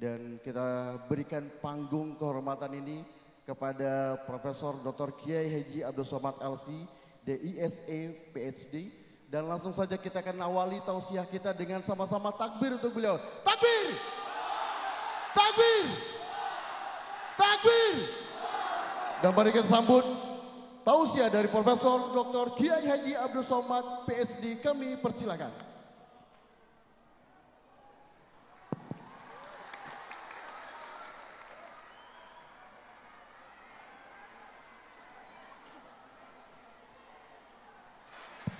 Dan kita berikan panggung kehormatan ini kepada Profesor Dr. Kiai Haji Abdul Somad LC, DISE PhD. Dan langsung saja kita akan awali tausiah kita dengan sama-sama takbir untuk beliau. Takbir! Takbir! Takbir! Dan mari kita sambut tausiah dari Profesor Dr. Kiai Haji Abdul Somad PhD. Kami persilakan.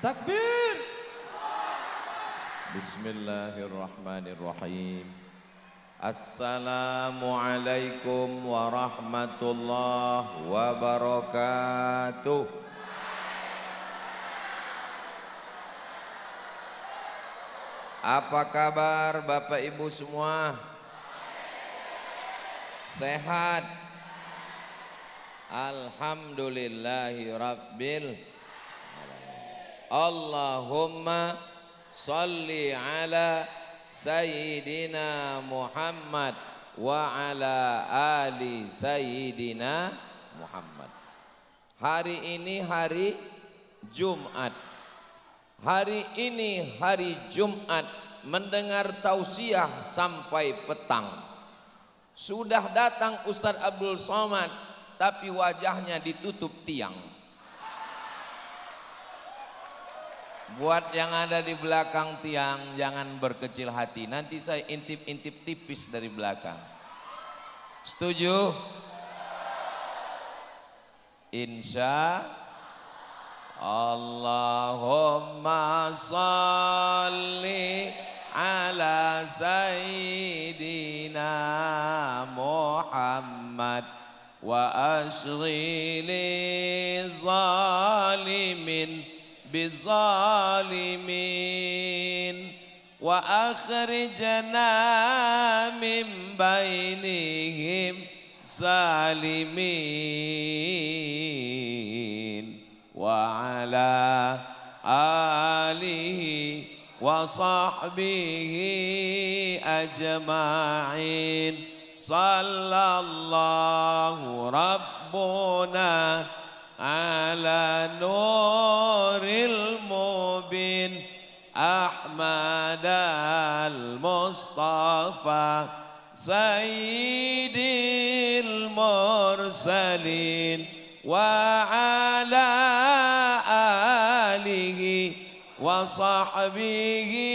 Takbir. Bismillahirrahmanirrahim. Assalamualaikum warahmatullahi wabarakatuh. Apa kabar Bapak Ibu semua? Sehat? Alhamdulillahi rabbil. Allahumma salli ala Sayyidina Muhammad wa ala ali Sayyidina Muhammad. Hari ini hari Jumat. Hari ini hari Jumat, mendengar tausiah sampai petang. Sudah datang Ustadz Abdul Somad, tapi wajahnya ditutup tiang. Buat yang ada di belakang tiang, jangan berkecil hati. Nanti saya intip-intip tipis dari belakang. Setuju? Insya Allahumma salli ala Sayyidina Muhammad wa ashghili zalimin bizalimin wa akhrijna min bainihim salimin wa ala alihi wa sahbihi ajma'in sallallahu rabbuna ala nuril mubin Ahmad al-Mustafa Sayyidil mursalin wa ala alihi wa sahbihi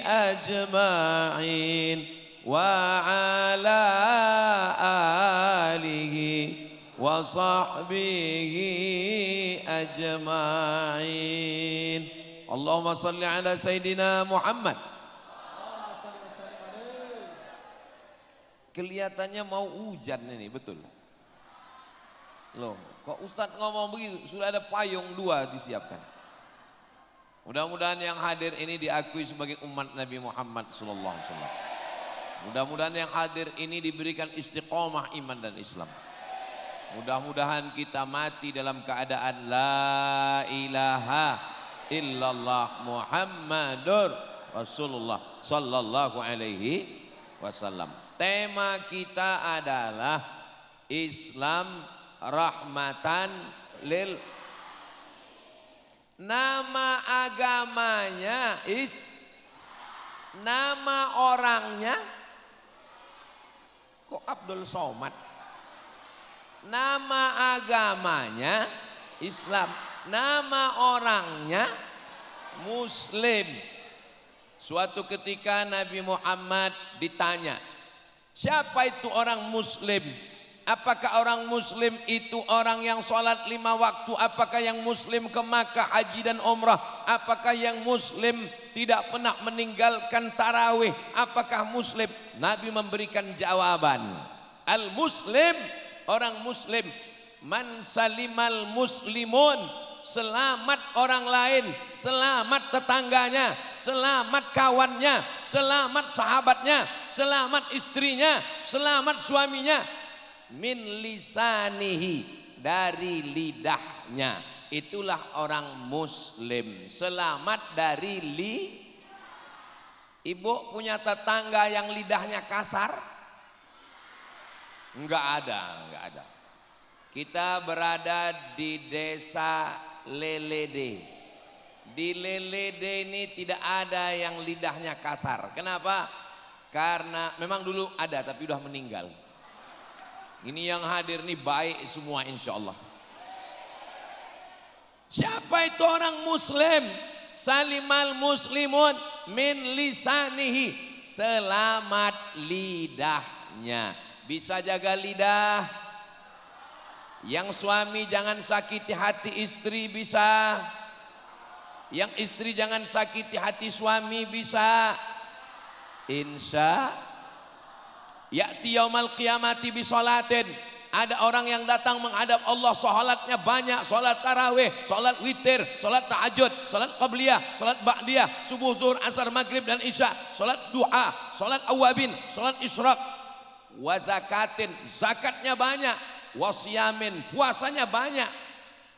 ajma'in wa ala alihi wa sahbihi ajma'in. Allahumma salli ala Sayyidina Muhammad. Kelihatannya mau hujan ini, betul? Loh, kok Ustadz ngomong begitu? Sudah ada payung 2 disiapkan. Mudah-mudahan yang hadir ini diakui sebagai umat Nabi Muhammad sallallahu alaihi wasallam. Mudah-mudahan yang hadir ini diberikan istiqomah iman dan Islam. Mudah-mudahan kita mati dalam keadaan la ilaha illallah Muhammadur Rasulullah sallallahu alaihi wasallam. Tema kita adalah Islam rahmatan lil. Nama agamanya nama orangnya kok Abdul Somad. Nama agamanya Islam, nama orangnya Muslim. Suatu ketika Nabi Muhammad ditanya, siapa itu orang Muslim? Apakah orang Muslim itu orang yang sholat 5 waktu? Apakah yang Muslim ke Makkah, haji dan umrah? Apakah yang Muslim tidak pernah meninggalkan tarawih? Apakah Muslim? Nabi memberikan jawaban, Al-Muslim, orang Muslim, man salimal muslimun, selamat orang lain, selamat tetangganya, selamat kawannya, selamat sahabatnya, selamat istrinya, selamat suaminya, min lisanihi, dari lidahnya. Itulah orang Muslim, selamat dari Ibu punya tetangga yang lidahnya kasar? Enggak ada, enggak ada. Kita berada di desa Lelede. Di Lelede ini tidak ada yang lidahnya kasar. Kenapa? Karena memang dulu ada tapi udah meninggal. Ini yang hadir nih baik semua insya Allah. Siapa itu orang muslim? Salimal muslimun min lisanihi. Selamat lidahnya. Bisa jaga lidah. Yang suami jangan sakiti hati istri bisa. Yang istri jangan sakiti hati suami bisa. Insya ya'ti yaumal qiyamati bisolatin. Ada orang yang datang menghadap Allah, sholatnya banyak, sholat tarawih, sholat witir, sholat tahajud, sholat qabliyah, sholat ba'diyah, subuh, zuhur, asar, maghrib dan isya, sholat duha, sholat awabin, sholat isyraq, wa zakatin, zakatnya banyak, wasiyamin, puasanya banyak.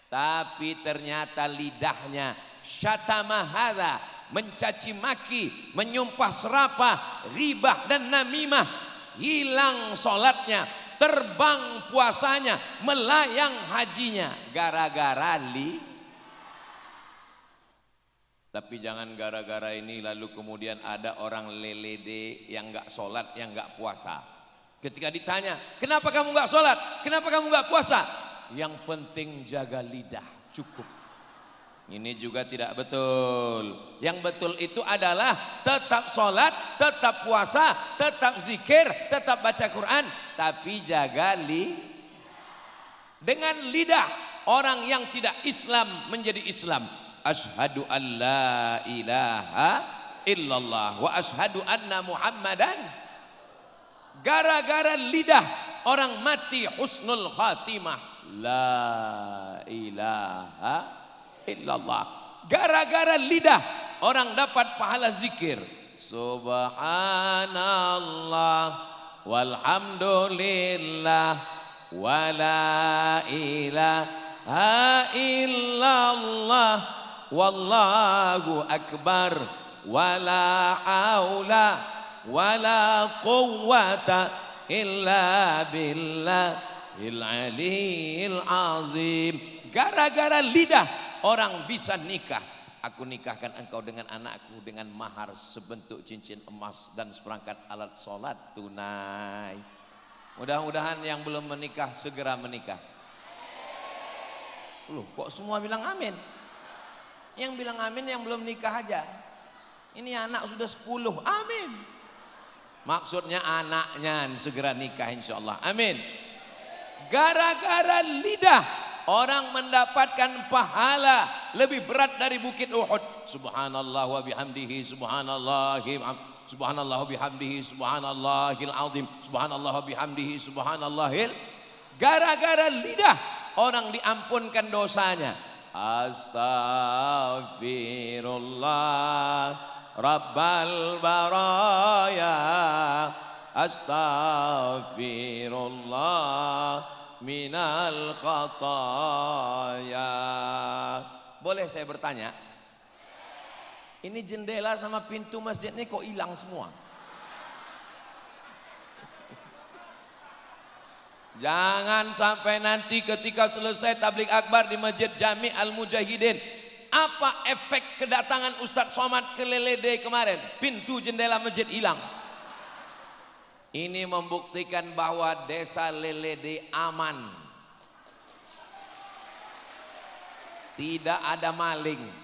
Tapi ternyata lidahnya syatama hadza, mencaci maki, menyumpah serapah, ribah dan namimah. Hilang sholatnya, terbang puasanya, melayang hajinya, gara-gara Tapi jangan gara-gara ini lalu kemudian ada orang lelede yang nggak sholat, yang nggak puasa. Ketika ditanya, kenapa kamu nggak sholat? Kenapa kamu nggak puasa? Yang penting jaga lidah, cukup. Ini juga tidak betul. Yang betul itu adalah tetap sholat, tetap puasa, tetap zikir, tetap baca Quran, tapi jaga dengan lidah. Orang yang tidak Islam menjadi Islam. Asyhadu an la ilaha illallah wa asyhadu anna Muhammadan. Gara-gara lidah orang mati husnul khatimah. La ilaha illallah. Gara-gara lidah orang dapat pahala zikir. Subhanallah walhamdulillah wala ilaha illallah wallahu akbar wala haula wala quwwata illa billahil aliyil azim. Gara-gara lidah orang bisa nikah. Aku nikahkan engkau dengan anakku dengan mahar sebentuk cincin emas dan seperangkat alat sholat tunai. Mudah-mudahan yang belum menikah segera menikah. Loh, kok semua bilang amin? Yang bilang amin yang belum nikah aja. Ini anak sudah 10, amin. Maksudnya anaknya segera nikah insya Allah, amin. Gara-gara lidah orang mendapatkan pahala lebih berat dari bukit Uhud. Subhanallah wa bihamdihi subhanallah wa bihamdihi subhanallahil azim subhanallah wa bihamdihi subhanallahil. Gara-gara lidah orang diampunkan dosanya. Astaghfirullah rabbal baraya astaghfirullah minal khataya. Boleh saya bertanya? Ini jendela sama pintu masjid ini kok hilang semua? Jangan sampai nanti ketika selesai tabligh akbar di Masjid Jami Al-Mujahidin, apa efek kedatangan Ustadz Somad ke Lelede kemarin? Pintu jendela masjid hilang. Ini membuktikan bahwa desa Lelede aman. Tidak ada maling.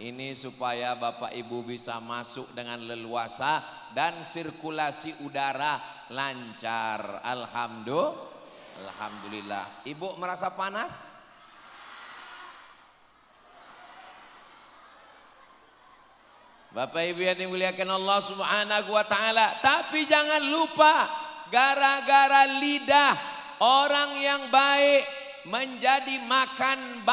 Ini supaya Bapak Ibu bisa masuk dengan leluasa dan sirkulasi udara lancar. Alhamdulillah. Ibu merasa panas? Bapak Ibu yang dimuliakan Allah Subhanahu wa taala, tapi jangan lupa gara-gara lidah orang yang baik menjadi makan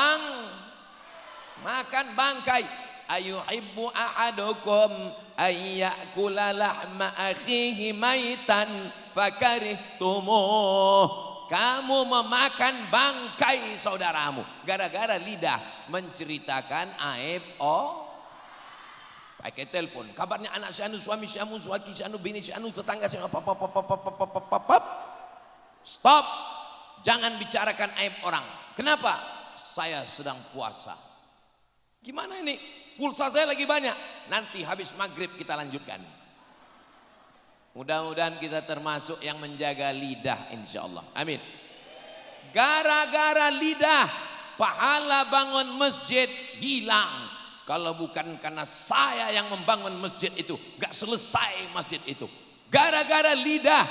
bangkai. Ayuhibbu ahadukum ayyakula lahma akhihi maitan fakarihtumuh. Kamu memakan bangkai saudaramu gara-gara lidah menceritakan aib pakai telepon. Kabarnya anak si anu, suami si anu, suami si anu, bini si anu, tetangga si anu. Stop. Jangan bicarakan aib orang. Kenapa? Saya sedang puasa. Gimana ini? Pulsa saya lagi banyak. Nanti habis maghrib kita lanjutkan. Mudah-mudahan kita termasuk yang menjaga lidah, insya Allah. Amin. Gara-gara lidah, pahala bangun masjid hilang. Kalau bukan karena saya yang membangun masjid itu, gak selesai masjid itu. Gara-gara lidah,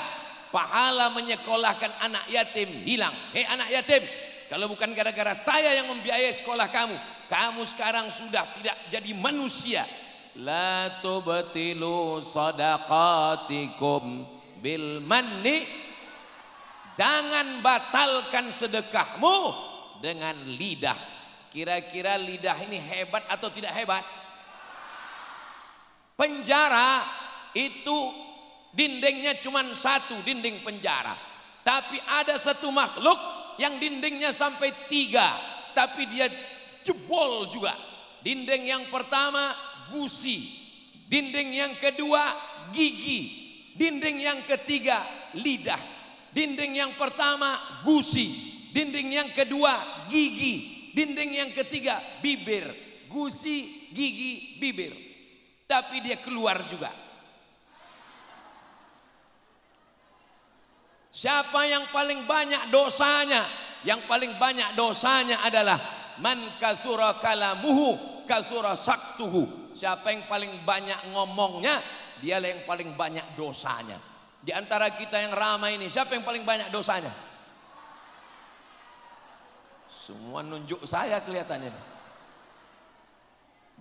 pahala menyekolahkan anak yatim hilang. Hei anak yatim, kalau bukan gara-gara saya yang membiayai sekolah kamu, kamu sekarang sudah tidak jadi manusia. La tubtilu sadaqatikum bil manni. Jangan batalkan sedekahmu dengan lidah. Kira-kira lidah ini hebat atau tidak hebat? Penjara itu dindingnya cuma satu, dinding penjara. Tapi ada satu makhluk yang dindingnya sampai 3, tapi dia jebol juga. Dinding yang pertama gusi, dinding yang kedua gigi, dinding yang ketiga lidah. Dinding yang pertama gusi, dinding yang kedua gigi, dinding yang ketiga bibir. Gusi, gigi, bibir. Tapi dia keluar juga. Siapa yang paling banyak dosanya? Yang paling banyak dosanya adalah man kasura kalamuhu kasura saktuhu. Siapa yang paling banyak ngomongnya, dialah yang paling banyak dosanya. Di antara kita yang ramai ini, siapa yang paling banyak dosanya? Semua nunjuk saya kelihatannya.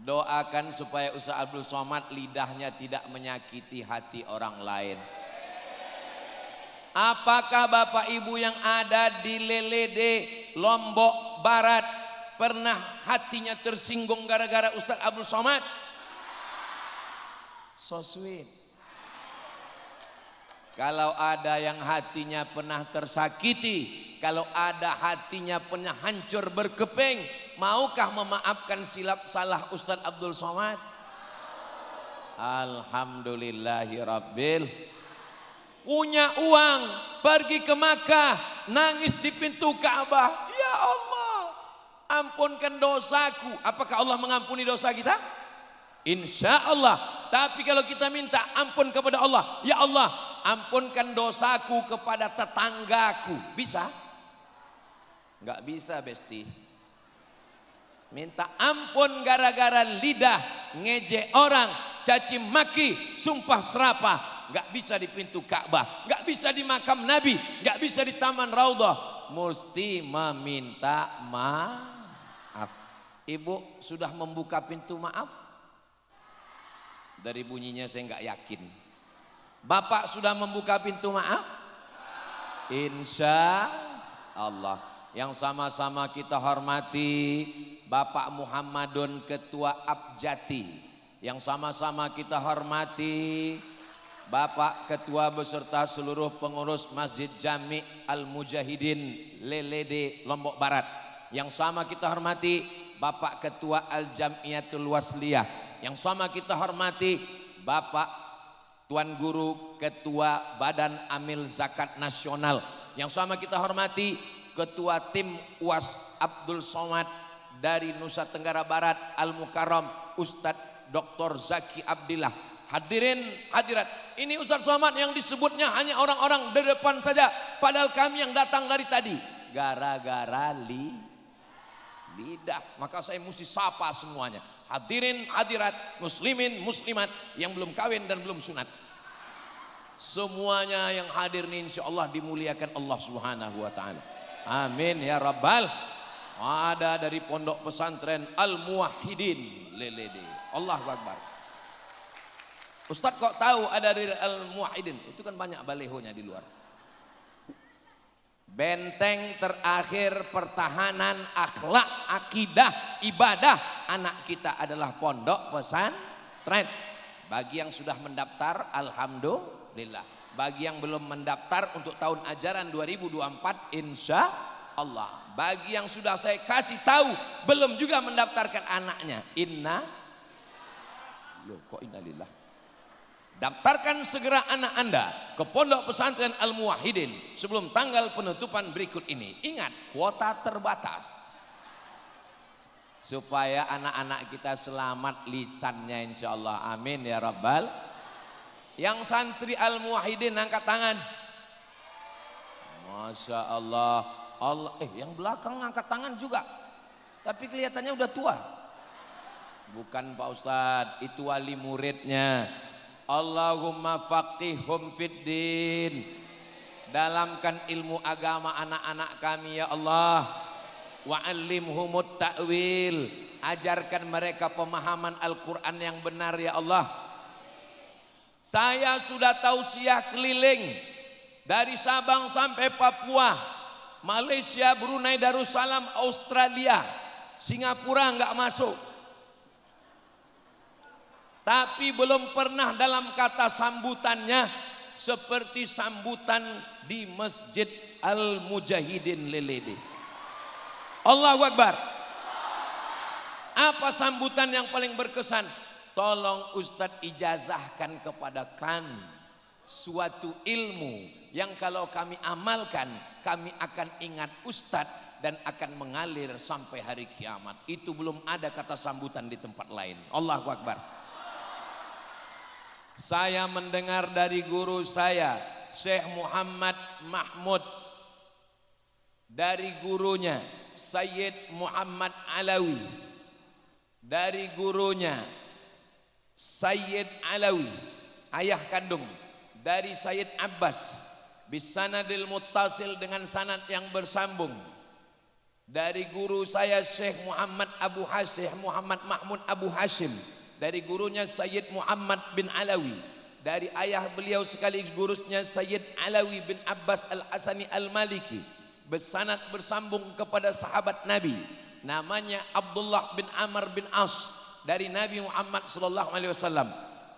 Doakan supaya Ustaz Abdul Somad lidahnya tidak menyakiti hati orang lain. Apakah Bapak Ibu yang ada di Lelede, Lombok Barat pernah hatinya tersinggung gara-gara Ustaz Abdul Somad? So sweet. Kalau ada yang hatinya pernah tersakiti, kalau ada hatinya pernah hancur berkeping, maukah memaafkan silap salah Ustaz Abdul Somad? Alhamdulillahirabbil. Punya uang, pergi ke Makkah, nangis di pintu Ka'bah. Ya Allah, ampunkan dosaku. Apakah Allah mengampuni dosa kita? Insya Allah. Tapi kalau kita minta ampun kepada Allah, ya Allah, ampunkan dosaku kepada tetanggaku, bisa? Enggak bisa, Besti. Minta ampun gara-gara lidah, ngejek orang, caci maki, sumpah serapah, enggak bisa di pintu Ka'bah, enggak bisa di makam Nabi, enggak bisa di Taman Raudhah, mesti meminta maaf. Ibu sudah membuka pintu maaf? Dari bunyinya saya enggak yakin. Bapak sudah membuka pintu maaf? Insya Allah. Yang sama-sama kita hormati Bapak Muhammadun Ketua Abjati. Yang sama-sama kita hormati Bapak Ketua beserta seluruh pengurus Masjid Jami Al-Mujahidin Lelede Lombok Barat. Yang sama kita hormati Bapak Ketua Al-Jamiyatul Wasliyah. Yang sama kita hormati Bapak Tuan Guru Ketua Badan Amil Zakat Nasional. Yang sama kita hormati Ketua Tim UAS Abdul Somad dari Nusa Tenggara Barat Al-Mukarram Ustadz Dr. Zaki Abdillah. Hadirin hadirat, ini Ustadz Somad yang disebutnya hanya orang-orang di depan saja, padahal kami yang datang dari tadi gara-gara lidah. Maka saya mesti sapa semuanya. Hadirin hadirat, muslimin muslimat yang belum kawin dan belum sunat, semuanya yang hadir ini insya Allah dimuliakan Allah Subhanahu wa ta'ala. Amin ya rabbal. Ada dari pondok pesantren Al-Muwahhidin Lelede. Allahu Akbar. Ustadz kok tahu ada dari Al-Muwahhidin? Itu kan banyak balehonya di luar. Benteng terakhir pertahanan akhlak, akidah, ibadah anak kita adalah pondok pesantren. Bagi yang sudah mendaftar, alhamdulillah. Bagi yang belum mendaftar untuk tahun ajaran 2024, insya Allah. Bagi yang sudah saya kasih tahu belum juga mendaftarkan anaknya, inna Loh, kok innalillah. Daftarkan segera anak Anda ke Pondok Pesantren Al-Muwahhidin sebelum tanggal penutupan berikut ini. Ingat, kuota terbatas. Supaya anak-anak kita selamat lisannya insyaallah. Amin ya rabbal. Yang santri Al-Muwahhidin angkat tangan. Masya Allah. Yang belakang angkat tangan juga. Tapi kelihatannya udah tua. Bukan Pak Ustadz, itu wali muridnya. Allahumma faqihhum fiddin. Dalamkan ilmu agama anak-anak kami ya Allah. Wa'allimhumut ta'wil. Ajarkan mereka pemahaman Al-Quran yang benar ya Allah. Saya sudah tausiah keliling dari Sabang sampai Papua, Malaysia, Brunei Darussalam, Australia, Singapura enggak masuk. Tapi belum pernah dalam kata sambutannya seperti sambutan di Masjid Al-Mujahidin Lelede. Allahu Akbar. Apa sambutan yang paling berkesan? Tolong Ustadz ijazahkan kepada kami suatu ilmu yang kalau kami amalkan kami akan ingat Ustadz dan akan mengalir sampai hari kiamat. Itu belum ada kata sambutan di tempat lain. Allahu Akbar. Saya mendengar dari guru saya Syekh Muhammad Mahmud, dari gurunya Sayyid Muhammad Alawi, dari gurunya Sayyid Alawi ayah kandung dari Sayyid Abbas bisanadil muttasil dengan sanad yang bersambung, dari guru saya Syekh Muhammad Abu Hashim Muhammad Mahmud Abu Hashim, dari gurunya Sayyid Muhammad bin Alawi, dari ayah beliau sekaligus gurunya Sayyid Alawi bin Abbas Al-Hasani Al-Maliki, bersanad bersambung kepada sahabat Nabi namanya Abdullah bin Amr bin As, dari Nabi Muhammad sallallahu alaihi wasallam,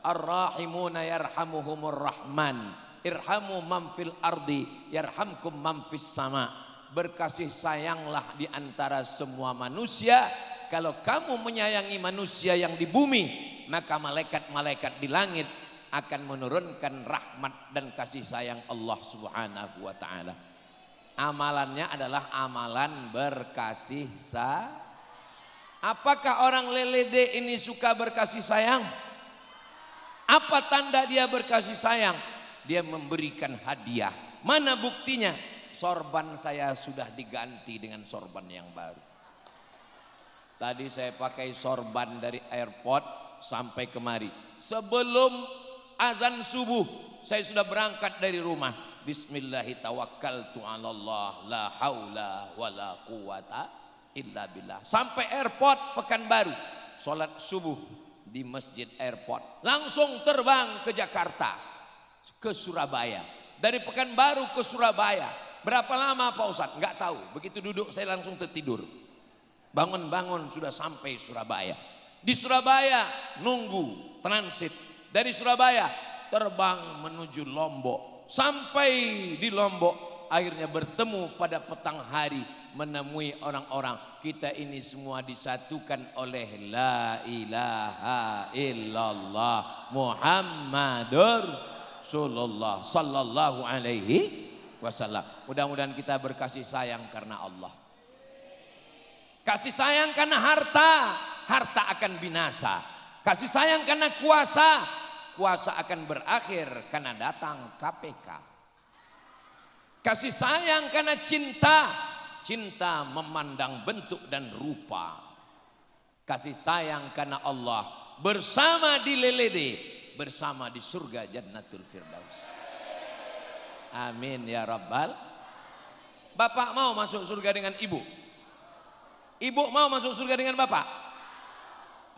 ar-rahimuna yarhamuhumur rahman irhamu man fil ardi yarhamkum man fis sama. Berkasih sayanglah di antara semua manusia. Kalau kamu menyayangi manusia yang di bumi, maka malaikat-malaikat di langit akan menurunkan rahmat dan kasih sayang Allah Subhanahu wa taala. Amalannya adalah amalan berkasih sayang. Apakah orang Lelede ini suka berkasih sayang? Apa tanda dia berkasih sayang? Dia memberikan hadiah. Mana buktinya? Sorban saya sudah diganti dengan sorban yang baru. Tadi saya pakai sorban dari airport sampai kemari. Sebelum azan subuh saya sudah berangkat dari rumah. Bismillahi tawakkaltu 'alallah la haula wala quwata illa billah. Sampai airport Pekanbaru, sholat subuh di masjid airport. Langsung terbang ke Jakarta, ke Surabaya. Dari Pekanbaru ke Surabaya. Berapa lama Pak Ustadz? Enggak tahu. Begitu duduk saya langsung tertidur. Bangun-bangun sudah sampai Surabaya. Di Surabaya nunggu transit. Dari Surabaya terbang menuju Lombok. Sampai di Lombok akhirnya bertemu pada petang hari, menemui orang-orang. Kita ini semua disatukan oleh la ilaha illallah Muhammadur Rasulullah sallallahu alaihi wasallam. Mudah-mudahan kita berkasih sayang karena Allah. Kasih sayang karena harta, harta akan binasa. Kasih sayang karena kuasa, kuasa akan berakhir karena datang KPK. Kasih sayang karena cinta, cinta memandang bentuk dan rupa. Kasih sayang karena Allah, bersama di Lelede, bersama di surga Jannatul Firdaus. Amin ya Rabbal. Bapak mau masuk surga dengan ibu? Ibu mau masuk surga dengan bapak?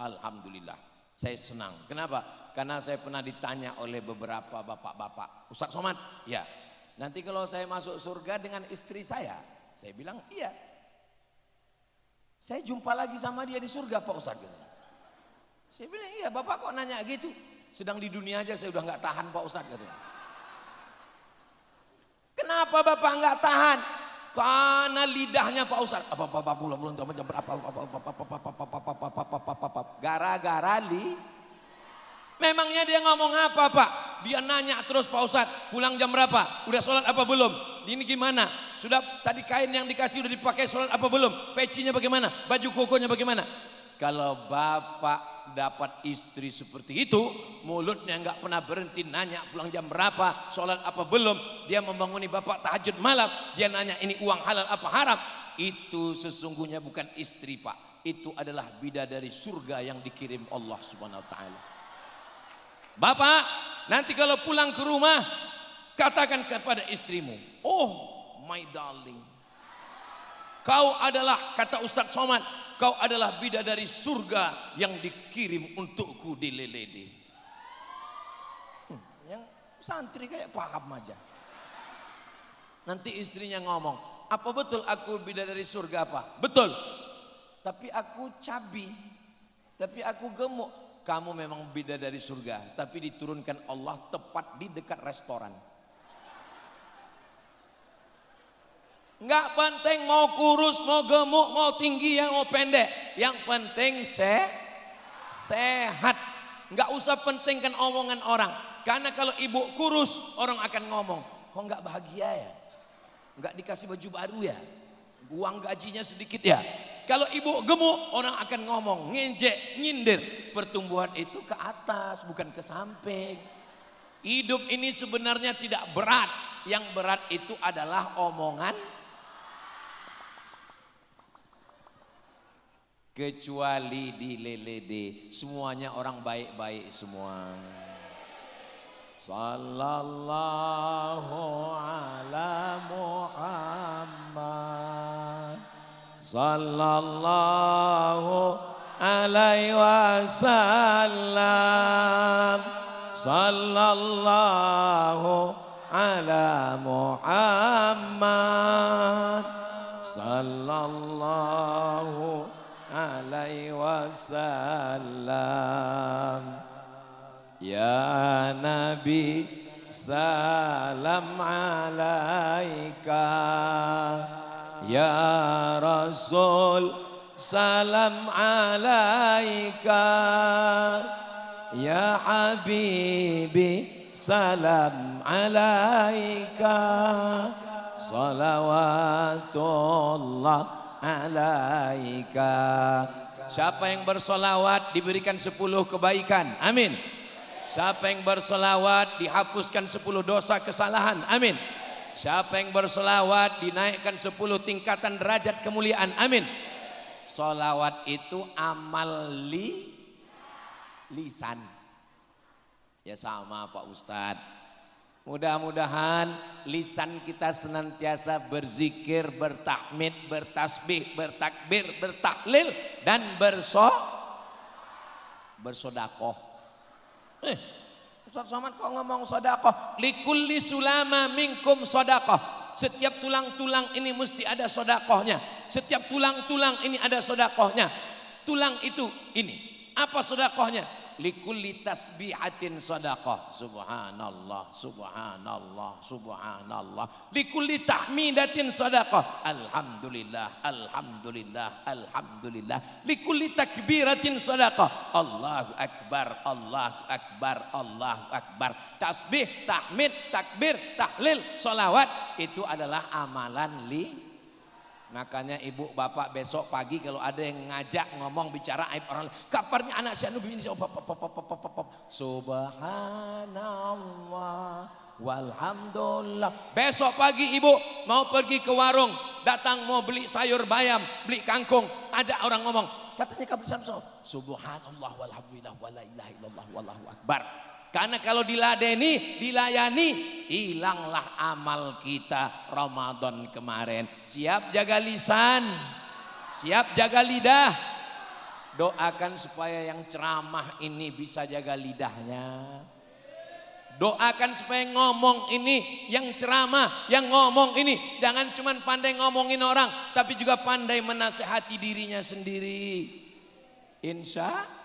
Alhamdulillah, saya senang. Kenapa? Karena saya pernah ditanya oleh beberapa bapak-bapak, Ustadz Somad, ya, nanti kalau saya masuk surga dengan istri saya bilang iya. Saya jumpa lagi sama dia di surga Pak Ustadz. Saya bilang iya, bapak kok nanya gitu? Sedang di dunia aja saya udah nggak tahan Pak Ustadz katanya. Kenapa bapak nggak tahan? Karena lidahnya Pak Ustadz. Gara-gara Memangnya dia ngomong apa Pak? Dia nanya terus Pak Ustadz, pulang jam berapa? Udah sholat apa belum? Ini gimana? Sudah tadi kain yang dikasih udah dipakai, sholat apa belum? Pecinya bagaimana? Baju kokonya bagaimana? Kalau bapak dapat istri seperti itu, mulutnya nggak pernah berhenti nanya pulang jam berapa, sholat apa belum, dia membanguni bapak tahajud malam, dia nanya ini uang halal apa haram, itu sesungguhnya bukan istri Pak, itu adalah bidadari surga yang dikirim Allah Subhanahu wa taala. Bapak, nanti kalau pulang ke rumah, katakan kepada istrimu, oh my darling, kau adalah, kata Ustadz Somad, kau adalah bidadari surga yang dikirim untukku di Lelede. Yang santri kayak paham aja. Nanti istrinya ngomong, apa betul aku bidadari surga Pak? Betul. Tapi aku cabi, tapi aku gemuk. Kamu memang bidadari surga, tapi diturunkan Allah tepat di dekat restoran. Enggak penting mau kurus, mau gemuk, mau tinggi, mau pendek. Yang penting sehat. Enggak usah pentingkan omongan orang. Karena kalau ibu kurus, orang akan ngomong, kok enggak bahagia ya? Enggak dikasih baju baru ya? Uang gajinya sedikit ya? Kalau ibu gemuk, orang akan ngomong, ngejek, nyindir. Pertumbuhan itu ke atas, bukan ke samping. Hidup ini sebenarnya tidak berat. Yang berat itu adalah omongan. Kecuali di Lelede, semuanya orang baik-baik semua. Sallallahu ala Muhammad, sallallahu alaihi wasallam, sallallahu ala Muhammad, sallallahu alaihi wasallam. Ya Nabi salam alaika, ya Rasul salam alaika, ya Habibi salam alaika, salawatullah alaika. Siapa yang bersolawat diberikan 10 kebaikan, amin. Siapa yang bersolawat dihapuskan 10 dosa kesalahan, amin. Siapa yang bersolawat dinaikkan 10 tingkatan derajat kemuliaan, amin. Solawat itu amal lisan. Ya sama Pak Ustadz. Mudah-mudahan lisan kita senantiasa berzikir, bertahmid, bertasbih, bertakbir, bertahlil dan bersodakoh. Ustaz Somad kok ngomong sodakoh? Likulli sulama minkum sodakoh. Setiap tulang-tulang ini mesti ada sodakohnya. Setiap tulang-tulang ini ada sodakohnya. Tulang itu ini. Apa sodakohnya? Likulli tasbihatin sodakoh. Subhanallah, subhanallah, subhanallah. Likulli tahmidatin sodakoh. Alhamdulillah, alhamdulillah, alhamdulillah. Likulli takbiratin sodakoh. Allahu akbar, Allahu akbar, Allahu akbar. Tasbih, tahmid, takbir, tahlil, solawat. Itu adalah amalan Makanya ibu bapak besok pagi kalau ada yang ngajak ngomong bicara aib orang lain, kabarnya anak si anu begini, subhanallah walhamdulillah. Besok pagi ibu mau pergi ke warung, datang mau beli sayur bayam, beli kangkung, ada orang ngomong, katanya kabar subhanallah walhamdulillah wala ilaha illallah wallahu akbar. Karena kalau diladeni, dilayani, hilanglah amal kita Ramadan kemarin. Siap jaga lisan, siap jaga lidah. Doakan supaya yang ceramah ini bisa jaga lidahnya. Doakan supaya ngomong ini, yang ceramah, yang ngomong ini, jangan cuma pandai ngomongin orang, tapi juga pandai menasehati dirinya sendiri. Insya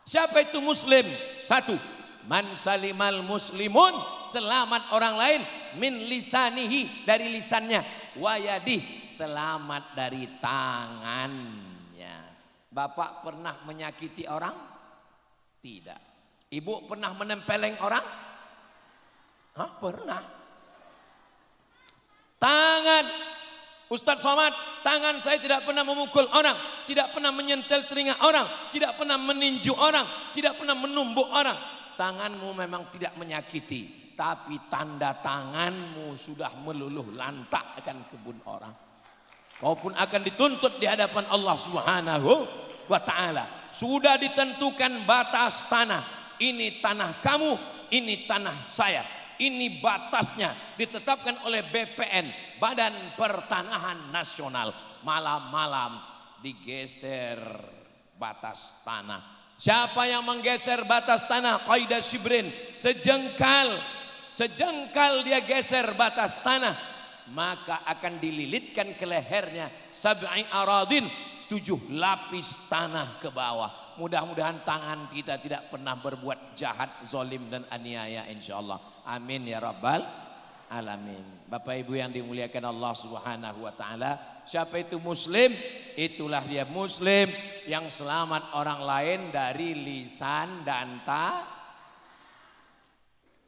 siapa itu muslim? 1. Man salimal muslimun, selamat orang lain, min lisanihi, dari lisannya, wayadih, selamat dari tangannya. Bapak pernah menyakiti orang? Tidak. Ibu pernah menempeleng orang? Hah, pernah. Tangan Ustadz Somad, tangan saya tidak pernah memukul orang, tidak pernah menyentel telinga orang, tidak pernah meninju orang, tidak pernah menumbuk orang. Tanganmu memang tidak menyakiti, tapi tanda tanganmu sudah meluluh lantakkan kebun orang. Kau pun akan dituntut di hadapan Allah Subhanahu wa ta'ala. Sudah ditentukan batas tanah. Ini tanah kamu, ini tanah saya. Ini batasnya ditetapkan oleh BPN, Badan Pertanahan Nasional. Malam-malam digeser batas tanah. Siapa yang menggeser batas tanah? Qaidah Shibrin, sejengkal dia geser batas tanah, maka akan dililitkan ke lehernya sab'i aradin, 7 lapis tanah ke bawah. Mudah-mudahan tangan kita tidak pernah berbuat jahat, zalim dan aniaya insyaallah. Amin ya rabbal alamin. Bapak Ibu yang dimuliakan Allah Subhanahu wa taala, siapa itu muslim? Itulah dia muslim yang selamat orang lain dari lisan dan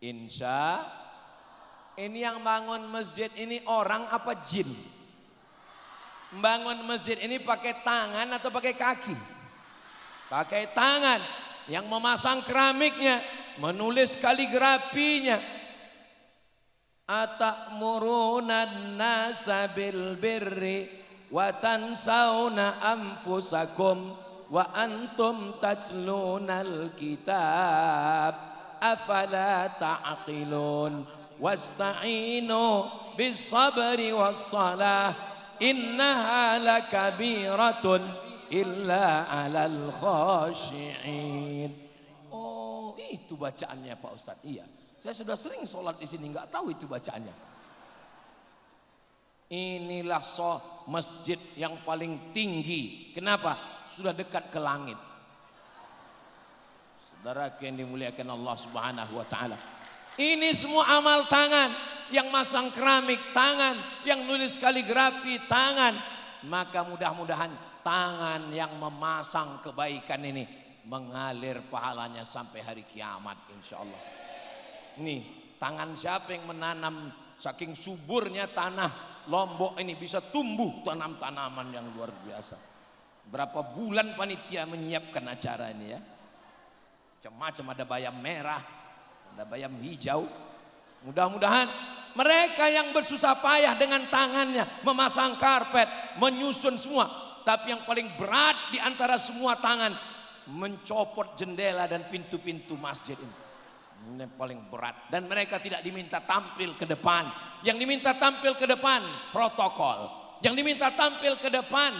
insya. Ini yang bangun masjid ini orang apa jin? Membangun masjid ini pakai tangan atau pakai kaki? Pakai tangan. Yang memasang keramiknya, menulis kaligrafinya. Atamuruna an-nasa bil birri wa tansawna anfusakum wa antum tatlunal kitab afala ta'qilun wasta'inu bis sabri was salah innaha lakabiratun illa 'alal khashi'in. Oh, itu bacaannya Pak Ustadz. Iya, saya sudah sering sholat di sini, nggak tahu itu bacaannya. Inilah masjid yang paling tinggi. Kenapa? Sudah dekat ke langit. Saudara yang dimuliakan Allah Subhanahu wa taala. Ini semua amal tangan, yang masang keramik tangan, yang nulis kaligrafi tangan. Maka mudah-mudahan tangan yang memasang kebaikan ini mengalir pahalanya sampai hari kiamat insyaallah. Nih, tangan siapa yang menanam, saking suburnya tanah Lombok ini bisa tumbuh tanam-tanaman yang luar biasa. Berapa bulan panitia menyiapkan acara ini ya. Macam-macam, ada bayam merah, ada bayam hijau. Mudah-mudahan mereka yang bersusah payah dengan tangannya memasang karpet, menyusun semua, tapi yang paling berat di antara semua tangan mencopot jendela dan pintu-pintu masjid ini. Ini paling berat, dan mereka tidak diminta tampil ke depan. Yang diminta tampil ke depan protokol, yang diminta tampil ke depan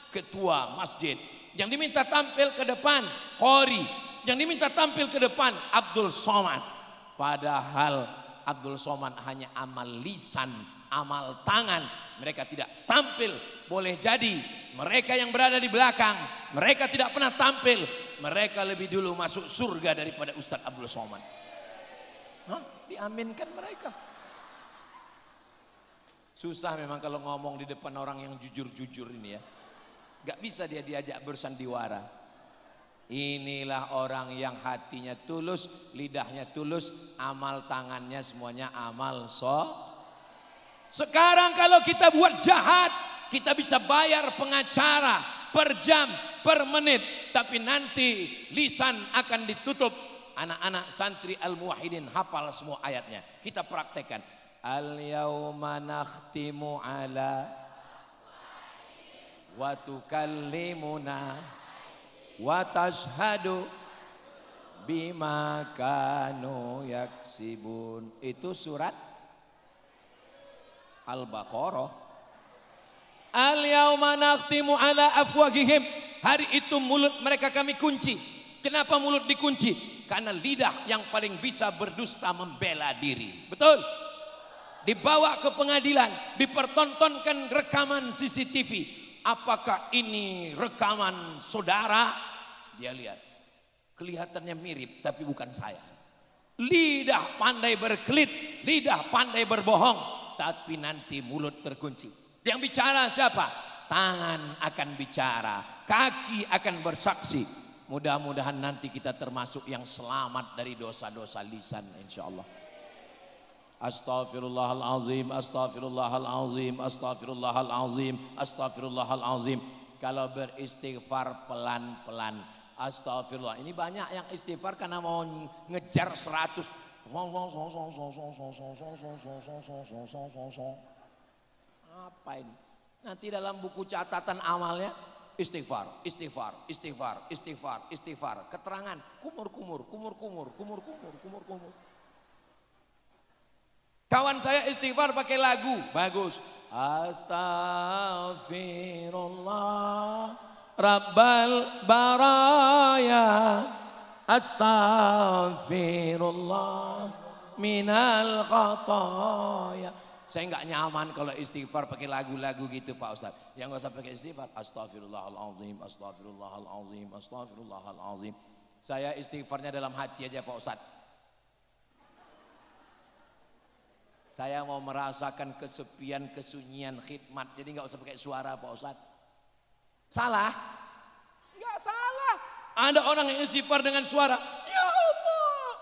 ketua masjid, yang diminta tampil ke depan qori, yang diminta tampil ke depan Abdul Somad. Padahal Abdul Somad hanya amal lisan, amal tangan. Mereka tidak tampil. Boleh jadi mereka yang berada di belakang, mereka tidak pernah tampil, mereka lebih dulu masuk surga daripada Ustadz Abdul Somad. Diaminkan mereka. Susah memang kalau ngomong di depan orang yang jujur-jujur ini ya. Gak bisa dia diajak bersandiwara. Inilah orang yang hatinya tulus, lidahnya tulus, amal tangannya semuanya amal Sekarang kalau kita buat jahat, kita bisa bayar pengacara per jam, per menit, tapi nanti lisan akan ditutup. Anak-anak santri al-muwahhidin hafal semua ayatnya. Kita praktekkan. Al-yawma nakhtimu ala wa tukallimuna wa tashhadu bima kanu yaksibun. Itu surat Al-Baqarah. Al-yawma nakhtimu ala afwahihim. Hari itu mulut mereka kami kunci. Kenapa mulut dikunci? Karena lidah yang paling bisa berdusta membela diri. Betul? Dibawa ke pengadilan, dipertontonkan rekaman CCTV. Apakah ini rekaman saudara? Dia lihat. Kelihatannya mirip tapi bukan saya. Lidah pandai berkelit, lidah pandai berbohong, tapi nanti mulut terkunci. Yang bicara siapa? Tangan akan bicara, kaki akan bersaksi. Mudah-mudahan nanti kita termasuk yang selamat dari dosa-dosa lisan insyaallah. Astaghfirullahalazim, astaghfirullahalazim, astaghfirullahalazim, astaghfirullahalazim. Kalau beristighfar pelan-pelan. Astagfirullah. Ini banyak yang istighfar karena mau ngejar 100. Apa ini? Nanti dalam buku catatan amalnya istighfar, istighfar, istighfar, istighfar, istighfar. Keterangan kumur-kumur, kumur-kumur, kumur-kumur, kumur-kumur. Kawan saya istighfar pakai lagu, bagus. Astaghfirullah Rabbal baraya, astaghfirullah minal khataya. Saya nggak nyaman kalau istighfar pakai lagu-lagu gitu Pak Ustaz. Yang nggak usah pakai istighfar. Astaghfirullahalazim, astaghfirullahalazim, astaghfirullahalazim. Saya istighfarnya dalam hati aja Pak Ustaz. Saya mau merasakan kesepian, kesunyian, khidmat. Jadi nggak usah pakai suara Pak Ustaz. Salah? Nggak salah. Ada orang yang istighfar dengan suara. Ya Allah.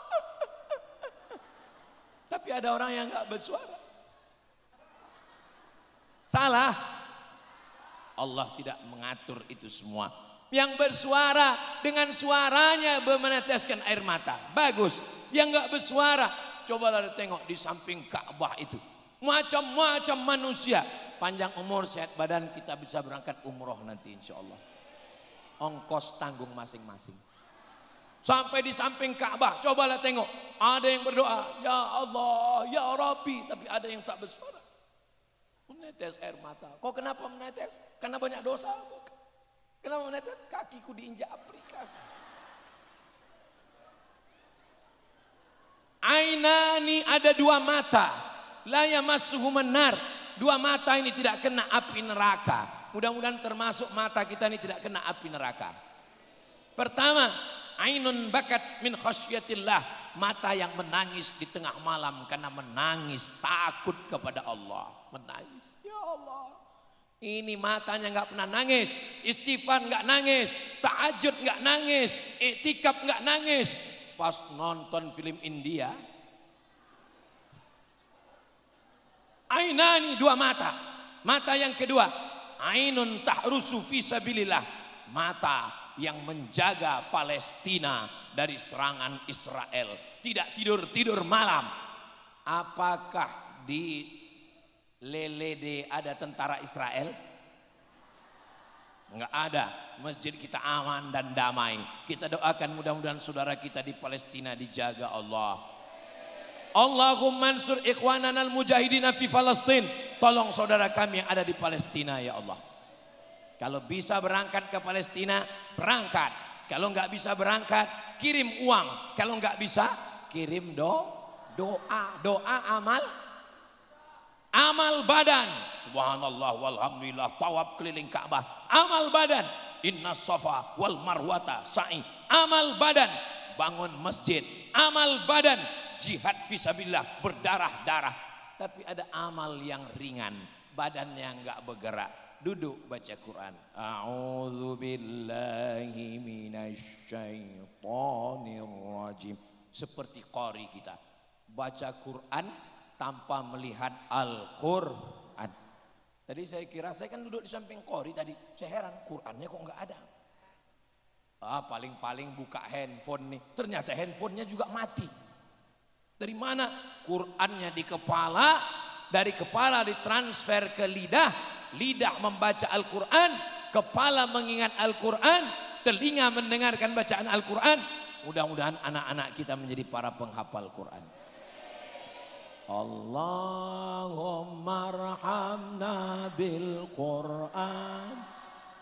Tapi ada orang yang nggak bersuara. Salah. Allah tidak mengatur itu semua. Yang bersuara dengan suaranya meneteskan air mata. Bagus. Yang nggak bersuara, cobalah tengok di samping Ka'bah itu. Macam-macam manusia. Panjang umur, sehat badan, kita bisa berangkat umroh nanti insya Allah. Ongkos tanggung masing-masing. Sampai di samping Ka'bah, cobalah tengok. Ada yang berdoa, ya Allah, ya Rabbi. Tapi ada yang tak bersuara. Menetes air mata. Kok kenapa menetes? Karena banyak dosa. Kenapa menetes? Kakiku diinjak Afrika. Ainani, ada dua mata. La yamassuhumun nar. Dua mata ini tidak kena api neraka. Mudah-mudahan termasuk mata kita ini tidak kena api neraka. Pertama, ainun bakat min khasyatillah. Mata yang menangis di tengah malam karena menangis takut kepada Allah. Menangis, ya Allah. Ini matanya nggak pernah nangis, istighfar nggak nangis, tahajud nggak nangis, iktikaf nggak nangis. Pas nonton film India, ainani, dua mata. Mata yang kedua, ainun tahrusu fi sabilillah. Mata yang menjaga Palestina dari serangan Israel. Tidak tidur malam. Apakah di Lelede ada tentara Israel? Enggak ada. Masjid kita aman dan damai. Kita doakan mudah-mudahan saudara kita di Palestina dijaga Allah. Allahumma ansur ikhwanana al-mujahidina fi Palestin. Tolong saudara kami yang ada di Palestina ya Allah. Kalau bisa berangkat ke Palestina, berangkat. Kalau nggak bisa berangkat, kirim uang. Kalau nggak bisa, kirim doa, amal badan. Subhanallah walhamdulillah, tawaf keliling Ka'bah. Amal badan, inna safa wal marwata sa'i. Amal badan, bangun masjid. Amal badan, jihad fisabilillah, berdarah-darah. Tapi ada amal yang ringan, badannya nggak bergerak. Duduk baca Quran. A'udzu billahi minasyaitonir rajim. Seperti qari kita. Baca Quran tanpa melihat Al-Quran. Tadi saya kira, saya kan duduk di samping qari tadi. Saya heran, Qurannya kok enggak ada. Paling-paling buka handphone nih. Ternyata handphonenya juga mati. Dari mana? Qurannya di kepala. Dari kepala ditransfer ke lidah. Lidah membaca Al-Quran, kepala mengingat Al-Quran, telinga mendengarkan bacaan Al-Quran. Mudah-mudahan anak-anak kita menjadi para penghafal Quran. Allahumma arhamna bil Quran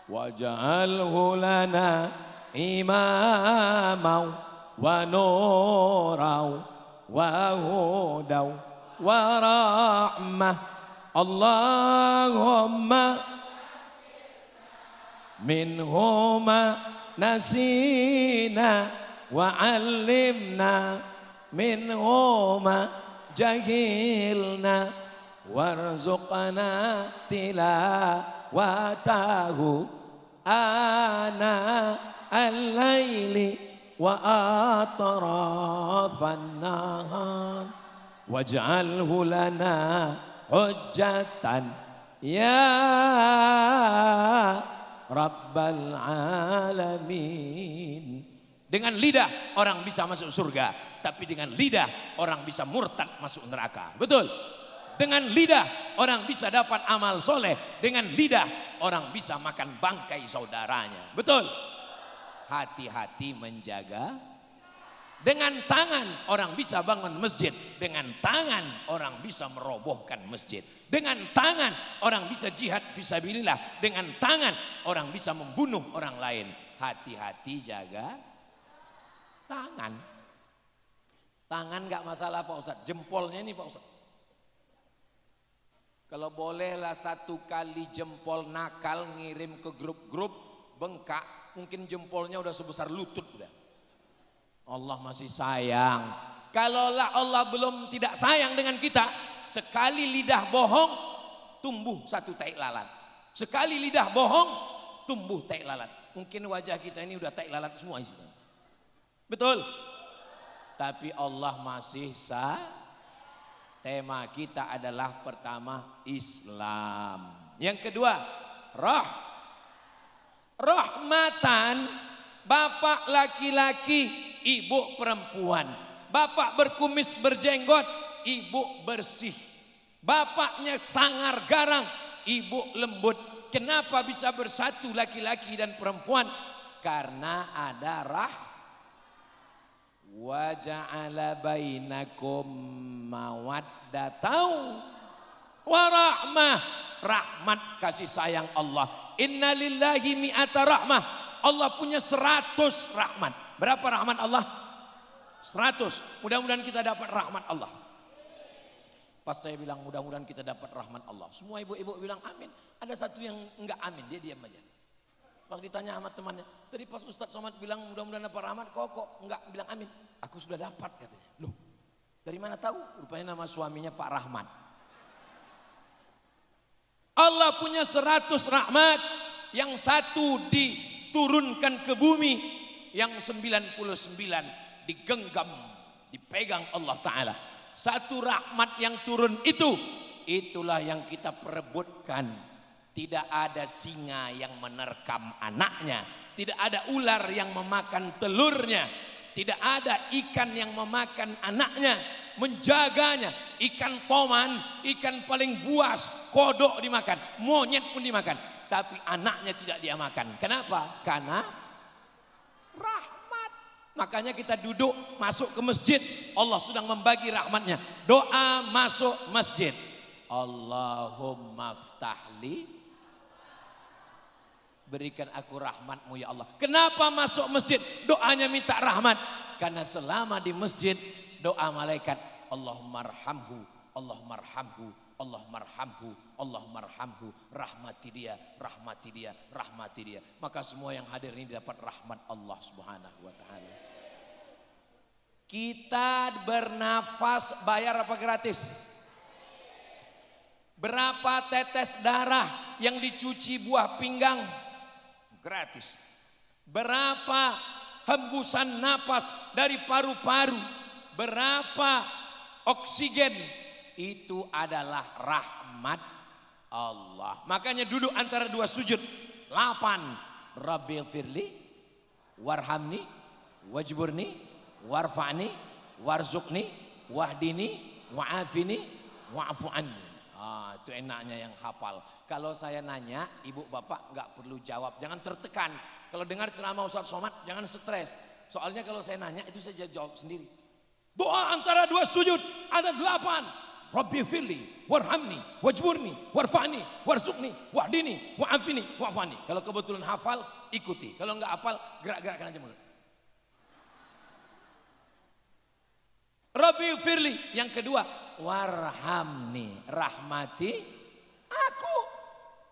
waj'alhu lana imamau wa nurau wa hudau wa rahmah. Allahumma minhuma nasina wa 'allimna minhuma jahilna warzuqna tilawatahu ana al-laili wa atrafan nahar waj'alhu lana hujjatan ya rabbal alamin. Dengan lidah orang bisa masuk surga, tapi dengan lidah orang bisa murtad masuk neraka. Betul? Dengan lidah orang bisa dapat amal soleh, dengan lidah orang bisa makan bangkai saudaranya. Betul? Hati-hati menjaga. Dengan tangan orang bisa bangun masjid, dengan tangan orang bisa merobohkan masjid, dengan tangan orang bisa jihad fisabilillah, dengan tangan orang bisa membunuh orang lain. Hati-hati jaga tangan. Tangan nggak masalah Pak Ustadz, jempolnya ini Pak Ustadz. Kalau bolehlah satu kali jempol nakal ngirim ke grup-grup bengkak, mungkin jempolnya udah sebesar lutut udah. Allah masih sayang. Kalaulah Allah belum tidak sayang dengan kita, sekali lidah bohong tumbuh satu tai lalat. Sekali lidah bohong tumbuh tai lalat. Mungkin wajah kita ini udah tai lalat semua isinya. Betul? Tapi Allah masih tema kita adalah pertama Islam. Yang kedua, rahmatan. Bapak laki-laki, ibu perempuan. Bapak berkumis berjenggot, ibu bersih. Bapaknya sangar garang, ibu lembut. Kenapa bisa bersatu laki-laki dan perempuan? Karena ada wa ja'ala bainakum mawaddatan wa rahmah. Rahmat kasih sayang Allah. Inna lillahi mi'ata rahmah. Allah punya 100 rahmat. Berapa rahmat Allah? 100. Mudah-mudahan kita dapat rahmat Allah. Pas saya bilang mudah-mudahan kita dapat rahmat Allah, semua ibu-ibu bilang amin. Ada satu yang enggak amin, dia diam aja. Pas ditanya sama temannya, tadi pas Ustadz Somad bilang mudah-mudahan dapat rahmat, kok enggak bilang amin? Aku sudah dapat katanya. Loh, dari mana tahu? Rupanya nama suaminya Pak Rahmat. Allah punya 100 rahmat, yang satu diturunkan ke bumi, yang 99 digenggam, dipegang Allah Ta'ala. Satu rahmat yang turun itulah yang kita perebutkan. Tidak ada singa yang menerkam anaknya, tidak ada ular yang memakan telurnya, tidak ada ikan yang memakan anaknya, menjaganya. Ikan toman, ikan paling buas, kodok dimakan, monyet pun dimakan, tapi anaknya tidak dia makan. Kenapa? Karena rahmat. Makanya kita duduk masuk ke masjid, Allah sedang membagi rahmatnya. Doa masuk masjid, Allahumma ftahli, berikan aku rahmatmu ya Allah. Kenapa masuk masjid doanya minta rahmat? Karena selama di masjid doa malaikat, Allahumma arhamhu, Allahumma arhamhu, Allahumma arhamhu, Allahumma arhamhu, rahmati dia, rahmati dia, rahmati dia. Maka semua yang hadir ini dapat rahmat Allah Subhanahu wa taala. Kita bernafas bayar apa gratis? Berapa tetes darah yang dicuci buah pinggang? Gratis. Berapa hembusan napas dari paru-paru? Berapa oksigen? Itu adalah rahmat Allah. Makanya duduk antara dua sujud 8. Rabbil firli warhamni wajburni warfa'ni warzuqni wahdini wa'afini wa'fu anni. Itu enaknya yang hafal. Kalau saya nanya, ibu bapak nggak perlu jawab, jangan tertekan. Kalau dengar ceramah Ustadz Somad, jangan stres. Soalnya kalau saya nanya itu saya jawab sendiri. Doa antara dua sujud ada 8. Rabbi firli warhamni wajburni warfa'ni warzuqni wahdini wa'afini wa'fani. Kalau kebetulan hafal ikuti, kalau nggak hafal gerak-gerakkan aja mulut. Rabbi firli, yang kedua warhamni, rahmati aku.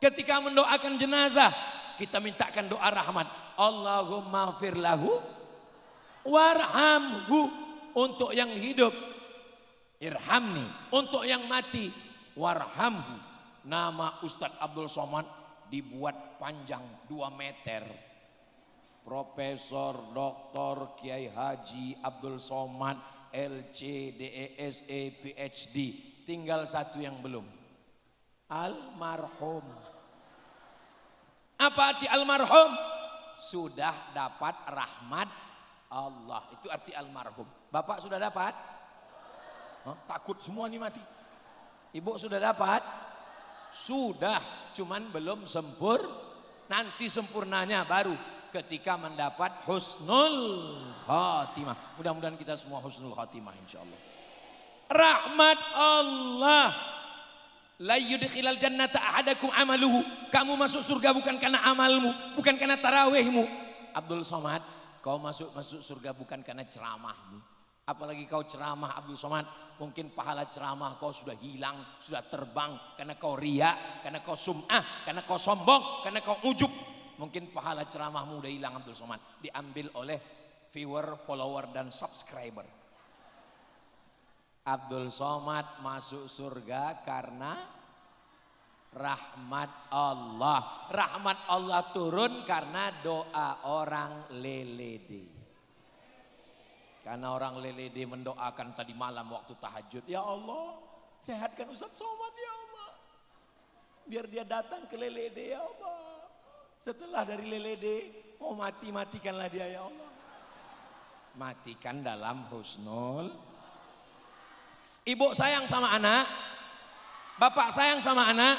Ketika mendoakan jenazah kita mintakan doa rahmat, Allahumma firlahu warhamhu, untuk yang hidup irhamni, untuk yang mati warhamhu. Nama Ustadz Abdul Somad dibuat panjang 2 meter. Profesor Dr. Kiai Haji Abdul Somad LC DESE PhD. Tinggal satu yang belum, almarhum. Apa arti almarhum? Sudah dapat rahmat Allah, itu arti almarhum. Bapak sudah dapat? Hah? Takut semua nih mati. Ibu sudah dapat? Sudah, cuman belum nanti sempurnanya baru ketika mendapat husnul khatimah. Mudah-mudahan kita semua husnul khatimah insyaallah. Rahmat Allah. La yudkhilal jannata ahadakum amaluhu. Kamu masuk surga bukan karena amalmu, bukan karena tarawihmu. Abdul Somad, kau masuk surga bukan karena ceramahmu. Apalagi kau ceramah Abdul Somad, mungkin pahala ceramah kau sudah hilang, sudah terbang karena kau riya, karena kau sum'ah, karena kau sombong, karena kau ujub. Mungkin pahala ceramahmu udah hilang Abdul Somad, diambil oleh viewer, follower dan subscriber. Abdul Somad masuk surga karena rahmat Allah. Rahmat Allah turun karena doa orang lelede. Karena orang lelede mendoakan tadi malam waktu tahajud, ya Allah, sehatkan Ustaz Somad ya Allah. Biar dia datang ke lelede ya Allah. Setelah dari lelede mau matikanlah dia ya Allah. Matikan dalam husnul. Ibu sayang sama anak, bapak sayang sama anak.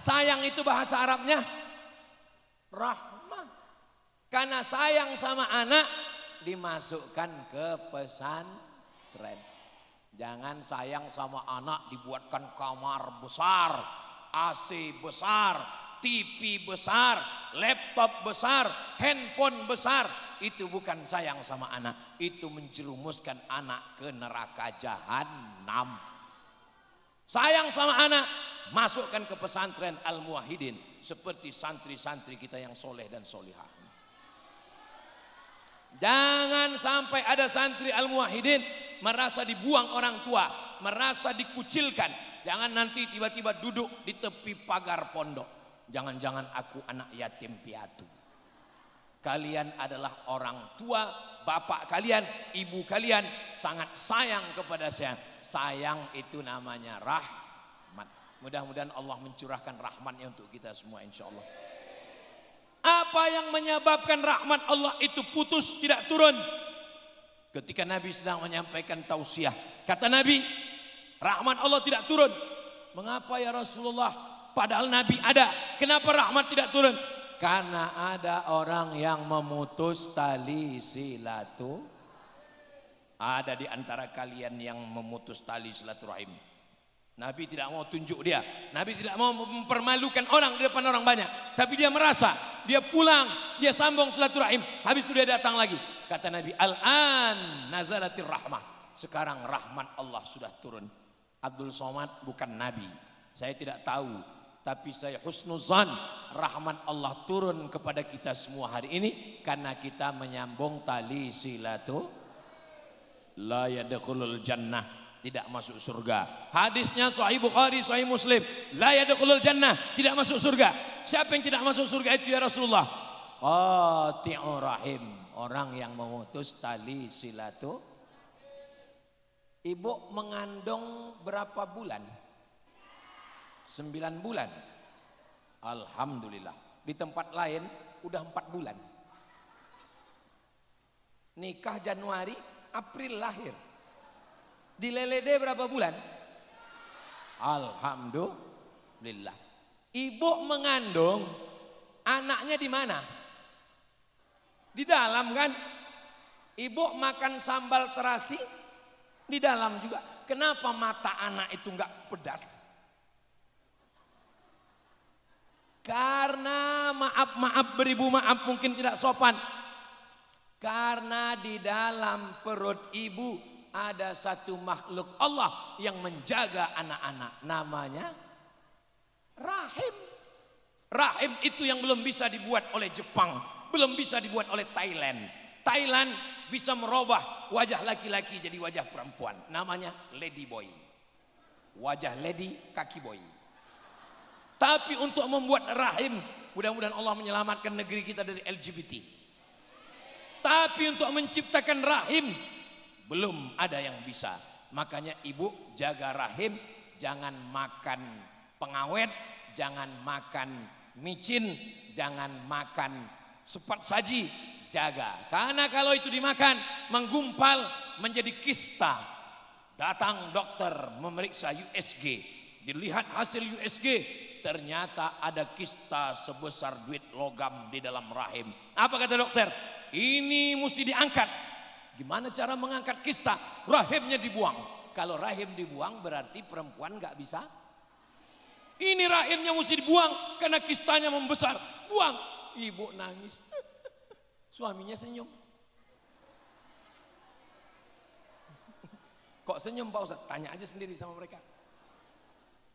Sayang itu bahasa Arabnya rahmah. Karena sayang sama anak dimasukkan ke pesantren. Jangan sayang sama anak dibuatkan kamar besar, AC besar, TV besar, laptop besar, handphone besar. Itu bukan sayang sama anak, itu menjerumuskan anak ke neraka jahanam. Sayang sama anak, masukkan ke pesantren Al-Muwahhidin seperti santri-santri kita yang soleh dan solihah. Jangan sampai ada santri Al-Muwahhidin merasa dibuang orang tua, merasa dikucilkan. Jangan nanti tiba-tiba duduk di tepi pagar pondok. Jangan-jangan aku anak yatim piatu. Kalian adalah orang tua, bapak kalian, ibu kalian sangat sayang kepada saya. Sayang itu namanya rahmat. Mudah-mudahan Allah mencurahkan rahmatnya untuk kita semua insyaallah. Apa yang menyebabkan rahmat Allah itu putus tidak turun? Ketika Nabi sedang menyampaikan tausiah, kata Nabi, rahmat Allah tidak turun. Mengapa ya Rasulullah? Padahal Nabi ada. Kenapa rahmat tidak turun? Karena ada orang yang memutus tali silaturahim. Ada di antara kalian yang memutus tali silaturahim. Nabi tidak mau tunjuk dia. Nabi tidak mau mempermalukan orang di depan orang banyak. Tapi dia merasa, dia pulang, dia sambung silaturahim. Habis itu dia datang lagi. Kata Nabi, al-an nazalatir rahmah. Sekarang rahmat Allah sudah turun. Abdul Somad bukan Nabi. Saya tidak tahu. Tapi saya husnuzan rahmat Allah turun kepada kita semua hari ini karena kita menyambung tali silaturahim. La yadkhulul jannah, tidak masuk surga. Hadisnya Sahih Bukhari, Sahih Muslim. La yadkhulul jannah, tidak masuk surga. Siapa yang tidak masuk surga itu ya Rasulullah? Qati'ur rahim, orang yang memutus tali silaturahim. Ibu mengandung berapa bulan? 9 bulan. Alhamdulillah. Di tempat lain udah 4 bulan. Nikah Januari, April lahir. Di Lelede berapa bulan? Alhamdulillah. Ibu mengandung, anaknya di mana? Di dalam kan? Ibu makan sambal terasi di dalam juga. Kenapa mata anak itu enggak pedas? Karena maaf beribu maaf mungkin tidak sopan. Karena di dalam perut ibu ada satu makhluk Allah yang menjaga anak-anak. Namanya rahim. Rahim itu yang belum bisa dibuat oleh Jepang, belum bisa dibuat oleh Thailand. Thailand bisa merubah wajah laki-laki jadi wajah perempuan. Namanya lady boy. Wajah lady, kaki boy. Tapi untuk membuat rahim, mudah-mudahan Allah menyelamatkan negeri kita dari LGBT. Tapi untuk menciptakan rahim belum ada yang bisa. Makanya ibu jaga rahim, jangan makan pengawet, jangan makan micin, jangan makan cepat saji, jaga. Karena kalau itu dimakan menggumpal menjadi kista. Datang dokter memeriksa USG, dilihat hasil USG, ternyata ada kista sebesar duit logam di dalam rahim. Apa kata dokter? Ini mesti diangkat. Gimana cara mengangkat kista? Rahimnya dibuang. Kalau rahim dibuang berarti perempuan nggak bisa. Ini rahimnya mesti dibuang karena kistanya membesar. Buang. Ibu nangis. Suaminya senyum. Kok senyum Pak Ustaz? Tanya aja sendiri sama mereka.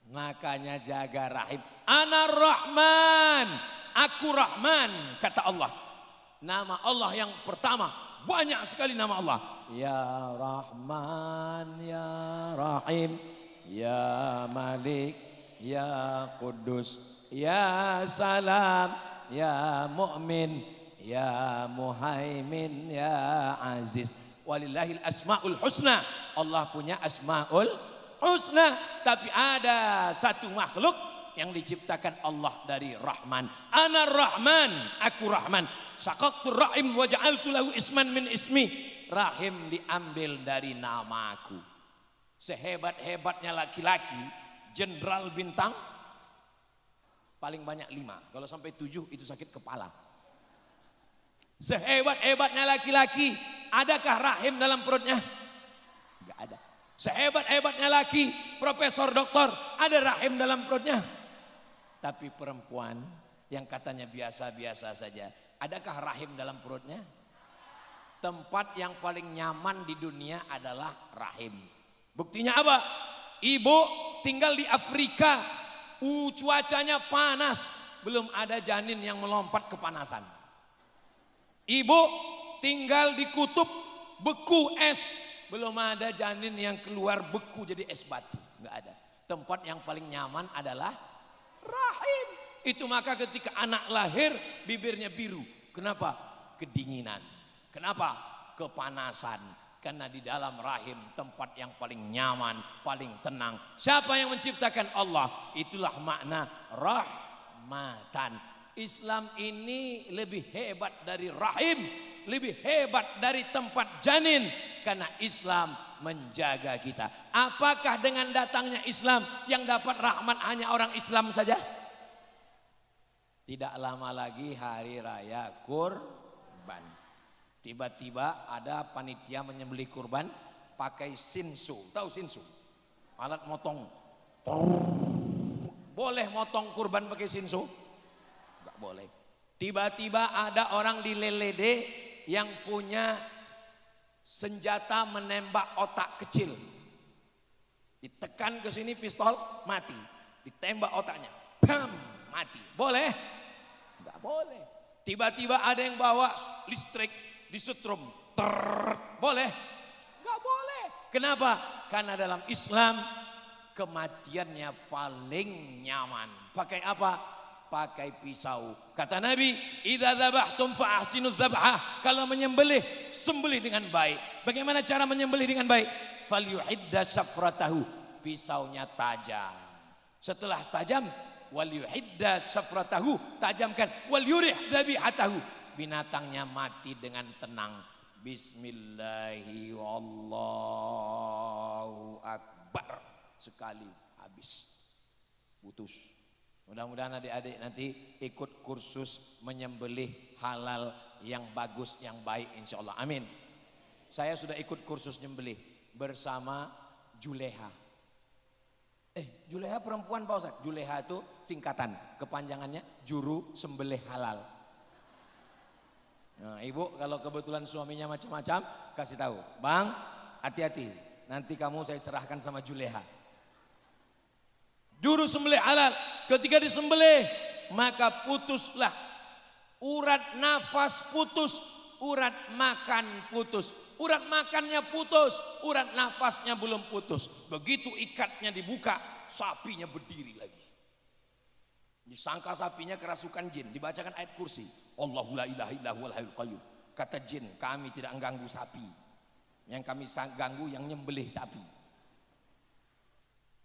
Makanya jaga rahim. Ana Rahman, aku Rahman, kata Allah. Nama Allah yang pertama, banyak sekali nama Allah. Ya Rahman, Ya Rahim, Ya Malik, Ya Kudus, Ya Salam, Ya Mu'min, Ya Muhaimin, Ya Aziz. Walillahil asma'ul husna. Allah punya asma'ul husna. Tapi ada satu makhluk yang diciptakan Allah dari Rahman. Ana Rahman, aku Rahman. Syaqaqtu rahim wa ja'altu lahu isman min ismi. Rahim diambil dari namaku. Sehebat-hebatnya laki-laki, jenderal bintang paling banyak 5. Kalau sampai 7 itu sakit kepala. Sehebat-hebatnya laki-laki, adakah rahim dalam perutnya? Enggak ada. Sehebat-hebatnya laki, profesor, doktor, ada rahim dalam perutnya? Tapi perempuan yang katanya biasa-biasa saja, adakah rahim dalam perutnya? Tempat yang paling nyaman di dunia adalah rahim. Buktinya apa? Ibu tinggal di Afrika, cuacanya panas, belum ada janin yang melompat kepanasan. Ibu tinggal di kutub, beku es, belum ada janin yang keluar beku jadi es batu, nggak ada. Tempat yang paling nyaman adalah rahim. Itu maka ketika anak lahir bibirnya biru. Kenapa? Kedinginan. Kenapa? Kepanasan. Karena di dalam rahim tempat yang paling nyaman, paling tenang. Siapa yang menciptakan? Allah. Itulah makna rahmatan. Islam ini lebih hebat dari rahim, lebih hebat dari tempat janin, karena Islam menjaga kita. Apakah dengan datangnya Islam yang dapat rahmat hanya orang Islam saja? Tidak lama lagi hari raya kurban. Tiba-tiba ada panitia menyembelih kurban pakai sinsu. Tahu sinsu? Alat motong. Boleh motong kurban pakai sinsu? Enggak boleh. Tiba-tiba ada orang di Lelede yang punya senjata menembak otak kecil. Ditekan ke sini pistol, mati. Ditembak otaknya, bam, mati. Boleh? Enggak boleh. Tiba-tiba ada yang bawa listrik, disetrum, boleh? Enggak boleh. Kenapa? Karena dalam Islam kematiannya paling nyaman. Pakai apa? Pakai pisau. Kata Nabi, idza dzabhtum fa ahsinuz dzabhah. Kalau menyembelih, sembelih dengan baik. Bagaimana cara menyembelih dengan baik? Falyuhidda syafratahu. Pisaunya tajam. Setelah tajam, walyuhidda syafratahu, tajamkan. Walyurih dzabihatahu. Binatangnya mati dengan tenang. Bismillahi wallahu akbar. Sekali habis. Putus. Mudah-mudahan adik-adik nanti ikut kursus menyembelih halal yang bagus, yang baik, insya Allah. Amin. Saya sudah ikut kursus nyembelih bersama Juleha. Juleha perempuan Pak Ustaz. Juleha itu singkatan, kepanjangannya juru sembelih halal. Nah, ibu kalau kebetulan suaminya macam-macam, kasih tahu, bang, hati-hati. Nanti kamu saya serahkan sama Juleha. Juru sembelih halal, ketika disembelih maka putuslah urat nafas putus, urat makan putus, urat makannya putus, urat nafasnya belum putus. Begitu ikatnya dibuka, sapinya berdiri lagi. Disangka sapinya kerasukan jin, dibacakan ayat kursi. Allahu la ilaha illa huwal hayyul qayyum. Kata jin, kami tidak mengganggu sapi. Yang kami ganggu yang nyembelih sapi.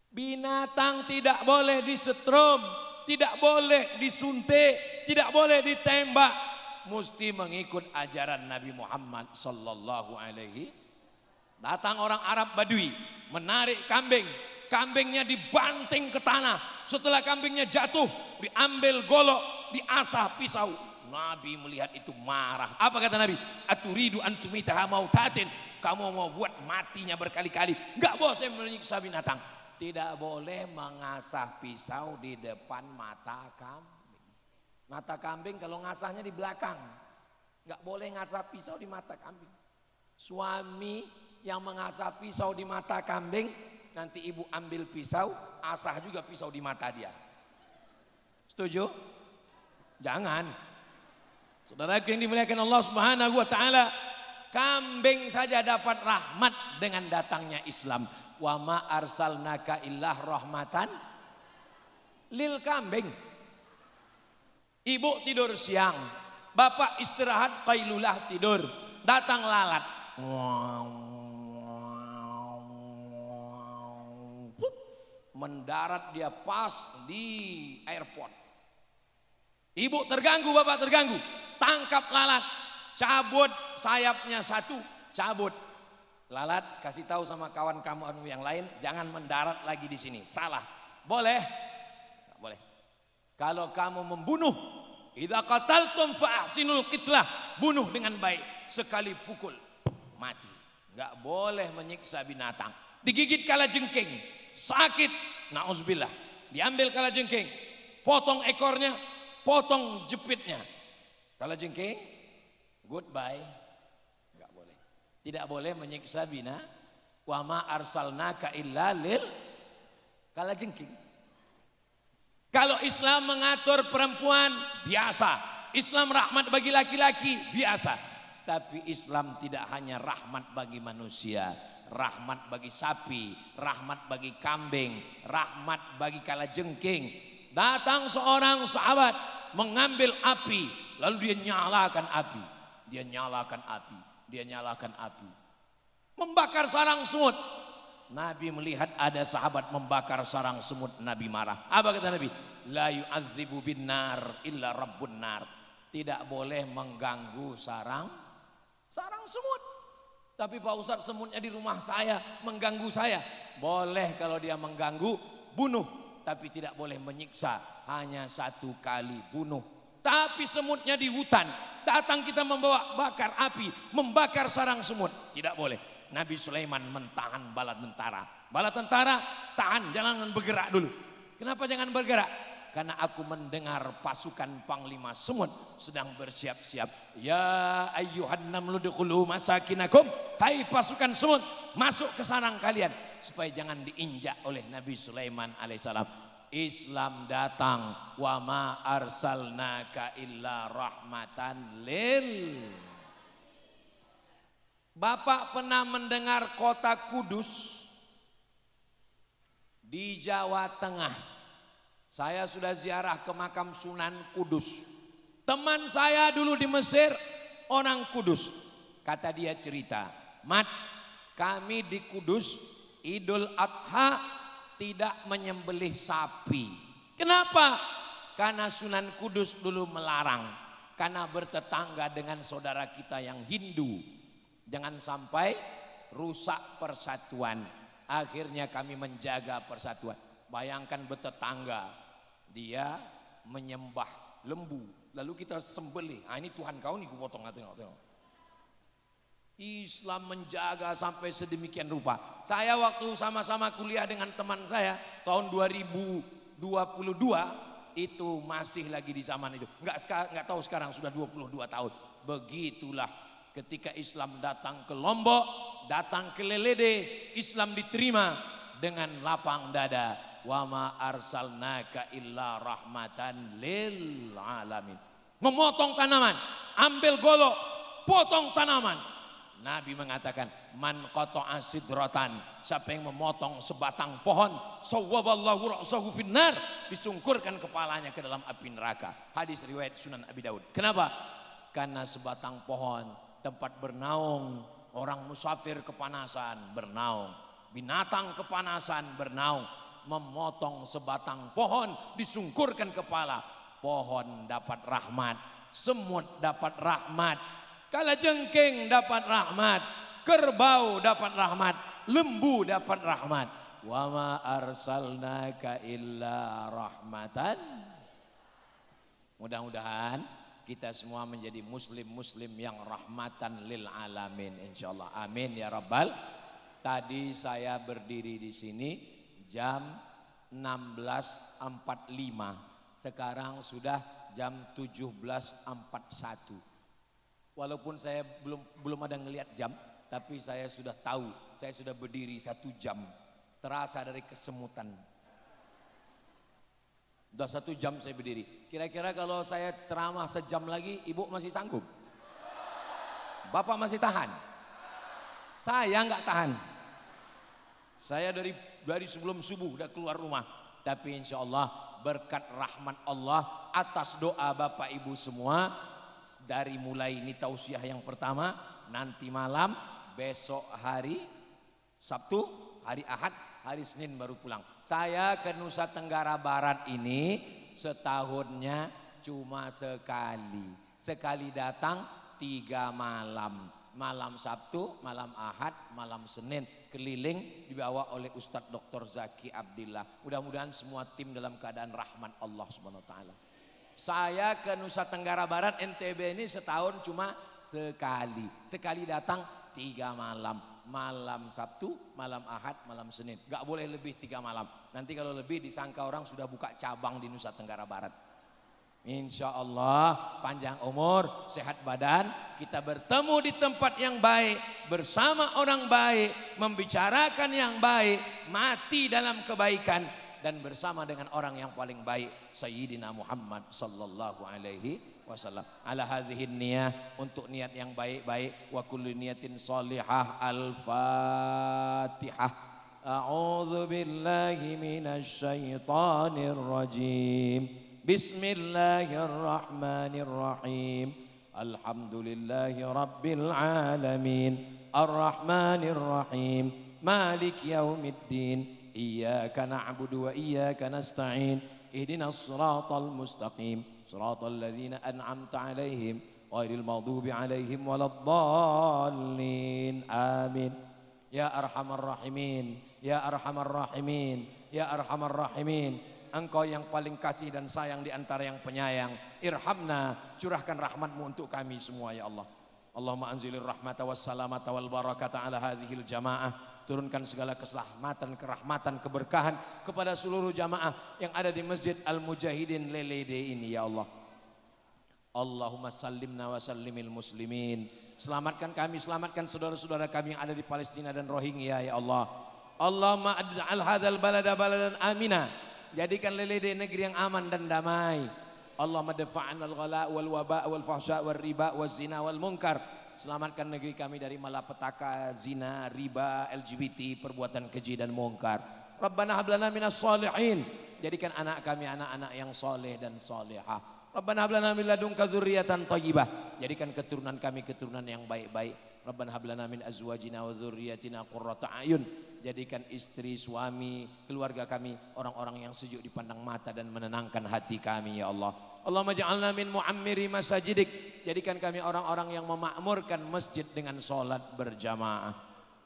Binatang tidak boleh disetrum, tidak boleh disuntik, tidak boleh ditembak. Mesti mengikut ajaran Nabi Muhammad sallallahu alaihi. Datang orang Arab Badui, menarik kambing. Kambingnya dibanting ke tanah. Setelah kambingnya jatuh, diambil golok, diasah pisau. Nabi melihat itu marah. Apa kata Nabi? Aturidu antumitaha mautatin. Kamu mau buat matinya berkali-kali. Enggak boleh menyiksa binatang. Tidak boleh mengasah pisau di depan mata kambing. Mata kambing kalau ngasahnya di belakang. Enggak boleh ngasah pisau di mata kambing. Suami yang mengasah pisau di mata kambing, nanti ibu ambil pisau, asah juga pisau di mata dia. Setuju? Jangan. Saudaraku yang dimuliakan Allah Subhanahu wa taala, kambing saja dapat rahmat dengan datangnya Islam. Wa ma arsalnaka illah rahmatan lil kambing. Ibu tidur siang, bapak istirahat qailulah tidur, datang lalat. Mendarat dia pas di airport. Ibu terganggu, bapak terganggu. Tangkap lalat, cabut sayapnya satu, cabut. Lalat kasih tahu sama kawan kamu yang lain, jangan mendarat lagi di sini. Salah. Boleh? Nggak boleh. Kalau kamu membunuh, idza qataltum fa ahsinul qitlah, bunuh dengan baik. Sekali pukul mati. Nggak boleh menyiksa binatang. Digigit kalajengking, sakit, nauzubillah. Diambil kalajengking, potong ekornya, potong jepitnya. Kalajengking, goodbye. Enggak boleh. Tidak boleh menyiksa binatang. Wa ma arsalnaka illa lil kalajengking. Kalau Islam mengatur perempuan, biasa. Islam rahmat bagi laki-laki, biasa. Tapi Islam tidak hanya rahmat bagi manusia, rahmat bagi sapi, rahmat bagi kambing, rahmat bagi kalajengking. Datang seorang sahabat mengambil api, lalu dia nyalakan api, dia nyalakan api, dia nyalakan api, membakar sarang semut. Nabi melihat ada sahabat membakar sarang semut, Nabi marah. Apa kata Nabi? La yu'adzibu bin nar illa rabbun nar. Tidak boleh mengganggu sarang semut. Tapi Pak Ustadz, semutnya di rumah saya mengganggu saya. Boleh kalau dia mengganggu, bunuh. Tapi tidak boleh menyiksa, hanya satu kali bunuh. Tapi semutnya di hutan, datang kita membawa bakar api, membakar sarang semut, tidak boleh. Nabi Sulaiman mentahan bala tentara. Bala tentara tahan, jangan bergerak dulu. Kenapa jangan bergerak? Karena aku mendengar pasukan panglima semut sedang bersiap-siap. Ya ayyuhan namlu dukhulu masakinakum. Hai pasukan semut, masuk ke sarang kalian supaya jangan diinjak oleh Nabi Sulaiman alaihissalam. Islam datang, wa ma arsalnaka illa rahmatan lil. Bapak pernah mendengar kota Kudus di Jawa Tengah? Saya sudah ziarah ke makam Sunan Kudus. Teman saya dulu di Mesir orang Kudus. Kata dia cerita, Mat, kami di Kudus Idul Adha tidak menyembelih sapi. Kenapa? Karena Sunan Kudus dulu melarang. Karena bertetangga dengan saudara kita yang Hindu. Jangan sampai rusak persatuan. Akhirnya kami menjaga persatuan. Bayangkan bertetangga, dia menyembah lembu, lalu kita sembelih. Ah, ini Tuhan kau nih, ku potong, tengok. Islam menjaga sampai sedemikian rupa. Saya waktu sama-sama kuliah dengan teman saya tahun 2022 itu masih lagi di zaman itu. Enggak tahu sekarang sudah 22 tahun. Begitulah ketika Islam datang ke Lombok, datang ke Lelede, Islam diterima dengan lapang dada. Wa ma arsalnaka illa rahmatan lil alamin. Memotong tanaman, ambil golok, potong tanaman. Nabi mengatakan, man qata'a sidratan, siapa yang memotong sebatang pohon, sawwaballahu ra'sahu finnar, disungkurkan kepalanya ke dalam api neraka. Hadis riwayat Sunan Abi Daud. Kenapa? karena sebatang pohon tempat bernaung, orang musafir kepanasan bernaung, binatang kepanasan bernaung, memotong sebatang pohon disungkurkan kepala, pohon dapat rahmat, semut dapat rahmat, kalajengking dapat rahmat, kerbau dapat rahmat, lembu dapat rahmat. Wa ma arsalnaka illa rahmatan. Mudah-mudahan kita semua menjadi muslim-muslim yang rahmatan lil alamin insyaallah. Amin ya rabbal. Tadi saya berdiri di sini jam 16.45. Sekarang sudah jam 17.41. Walaupun saya belum ada ngelihat jam, tapi saya sudah tahu, saya sudah berdiri 1 jam. Terasa dari kesemutan. Udah 1 jam saya berdiri. Kira-kira kalau saya ceramah sejam lagi, ibu masih sanggup? Bapak masih tahan? Saya nggak tahan. Saya dari sebelum subuh udah keluar rumah. Tapi insya Allah berkat rahmat Allah atas doa Bapak Ibu semua, dari mulai ini tausiah yang pertama, nanti malam, besok hari Sabtu, hari Ahad, hari Senin baru pulang. Saya ke Nusa Tenggara Barat ini setahunnya cuma sekali. Sekali datang 3 malam. Malam Sabtu, malam Ahad, malam Senin. Keliling dibawa oleh Ustadz Dr. Zaki Abdillah. Mudah-mudahan semua tim dalam keadaan rahmat Allah Subhanahu wa taala. Saya ke Nusa Tenggara Barat NTB ini setahun cuma sekali. Sekali datang 3 malam. Malam Sabtu, malam Ahad, malam Senin. Gak boleh lebih 3 malam. Nanti kalau lebih disangka orang sudah buka cabang di Nusa Tenggara Barat. Insya Allah panjang umur, sehat badan. Kita bertemu di tempat yang baik, bersama orang baik, membicarakan yang baik, mati dalam kebaikan, dan bersama dengan orang yang paling baik, Sayyidina Muhammad sallallahu alaihi wasallam. Ala hadhihi niyah, untuk niat yang baik-baik, wa kullu niyatin shalihah. Al-Fatihah. A'udzu billahi minasy syaithanir rajim. Bismillahirrahmanirrahim. Alhamdulillahi rabbil alamin. Arrahmanir rahim. Malik yaumiddin. Iyyaka na'budu wa iyyaka nasta'in. Ihdinas siratal mustaqim. Siratal ladzina an'amta 'alaihim ghairil maghdubi 'alaihim waladdallin. Amin. Ya arhamar rahimin, ya arhamar rahimin, ya arhamar rahimin. Engkau yang paling kasih dan sayang di antara yang penyayang. Irhamna, curahkan rahmatmu untuk kami semua ya Allah. Allahumma anzilir rahmata wassalamata wal barakata ala hadhil jamaah. Turunkan segala keselamatan, kerahmatan, keberkahan kepada seluruh jamaah yang ada di Masjid Al-Mujahidin Lelede ini ya Allah. Allahumma sallimna wa sallimil muslimin. Selamatkan kami, selamatkan saudara-saudara kami yang ada di Palestina dan Rohingya ya Allah. Allahumma ad'al hadzal balada baladan amina. Jadikan Lelede negeri yang aman dan damai. Allahumma dafa'an al-ghala wal waba wal fahsya wal riba wal zina wal munkar. Selamatkan negeri kami dari malapetaka, zina, riba, LGBT, perbuatan keji dan munkar. Rabbana hab lana minas shalihin. Jadikan anak kami anak-anak yang soleh dan solehah. Rabbana hab lana min ladunka dzurriyyatan thayyibah. Jadikan keturunan kami keturunan yang baik-baik. Rabbana hab lana min azwajina wa dzurriyyatina qurrata a'yun. Jadikan istri, suami, keluarga kami orang-orang yang sejuk dipandang mata dan menenangkan hati kami ya Allah. Allahumma ja'alna min mu'ammiri masajidik. Jadikan kami orang-orang yang memakmurkan masjid dengan salat berjamaah.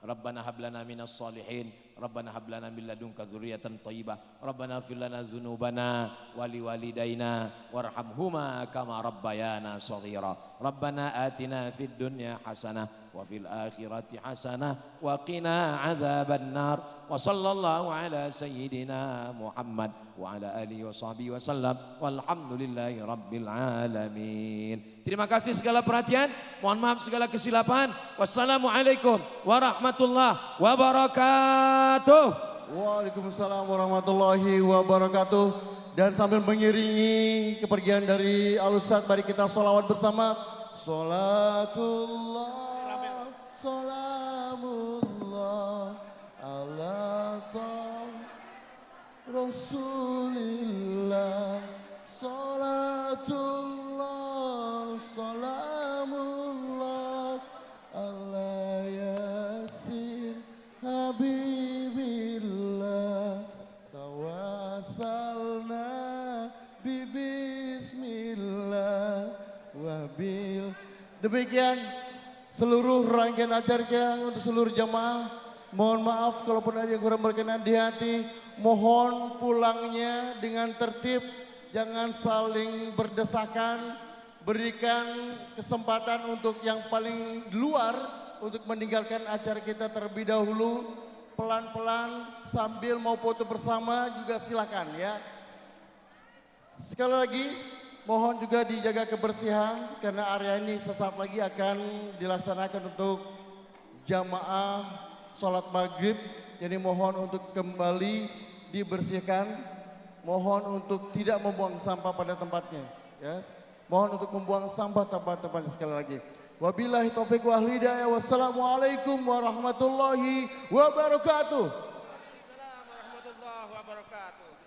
Rabbana hab lana minas shalihin. Rabbana hab lana min ladunka dzurriyyatan thayyibah. Rabbana ighfir lana dzunubana wa liwalidayna warhamhuma kama rabbayana shaghira. Rabbana atina fid dunya hasanah wa fil akhirati hasanah wa qina adzaban nar. Wa sallallahu ala sayyidina Muhammad wa ala alihi wa sahbihi wa sallam. Walhamdulillahi rabbil alamin. Terima kasih segala perhatian. Mohon maaf segala kesilapan. Wassalamualaikum warahmatullahi wabarakatuh. Waalaikumsalam warahmatullahi wabarakatuh. Dan sambil mengiringi kepergian dari Al-Ustadz, mari kita sholawat bersama. Sholatullah, salamullah ala Rasulillah. Sholatullah, salam Demikian seluruh rangkaian acara untuk seluruh jamaah. Mohon maaf kalaupun ada yang kurang berkenan di hati. Mohon pulangnya dengan tertib, jangan saling berdesakan. Berikan kesempatan untuk yang paling luar untuk meninggalkan acara kita terlebih dahulu. Pelan-pelan sambil mau foto bersama juga silakan ya. Sekali lagi mohon juga dijaga kebersihan karena area ini sesaat lagi akan dilaksanakan untuk jamaah sholat maghrib. Jadi mohon untuk kembali dibersihkan. Mohon untuk tidak membuang sampah pada tempatnya. Ya. Mohon untuk membuang sampah tempat-tempatnya sekali lagi. Wabillahi taufiq wal hidayah. Wassalamualaikum warahmatullahi wabarakatuh. Waalaikumsalam warahmatullahi wabarakatuh.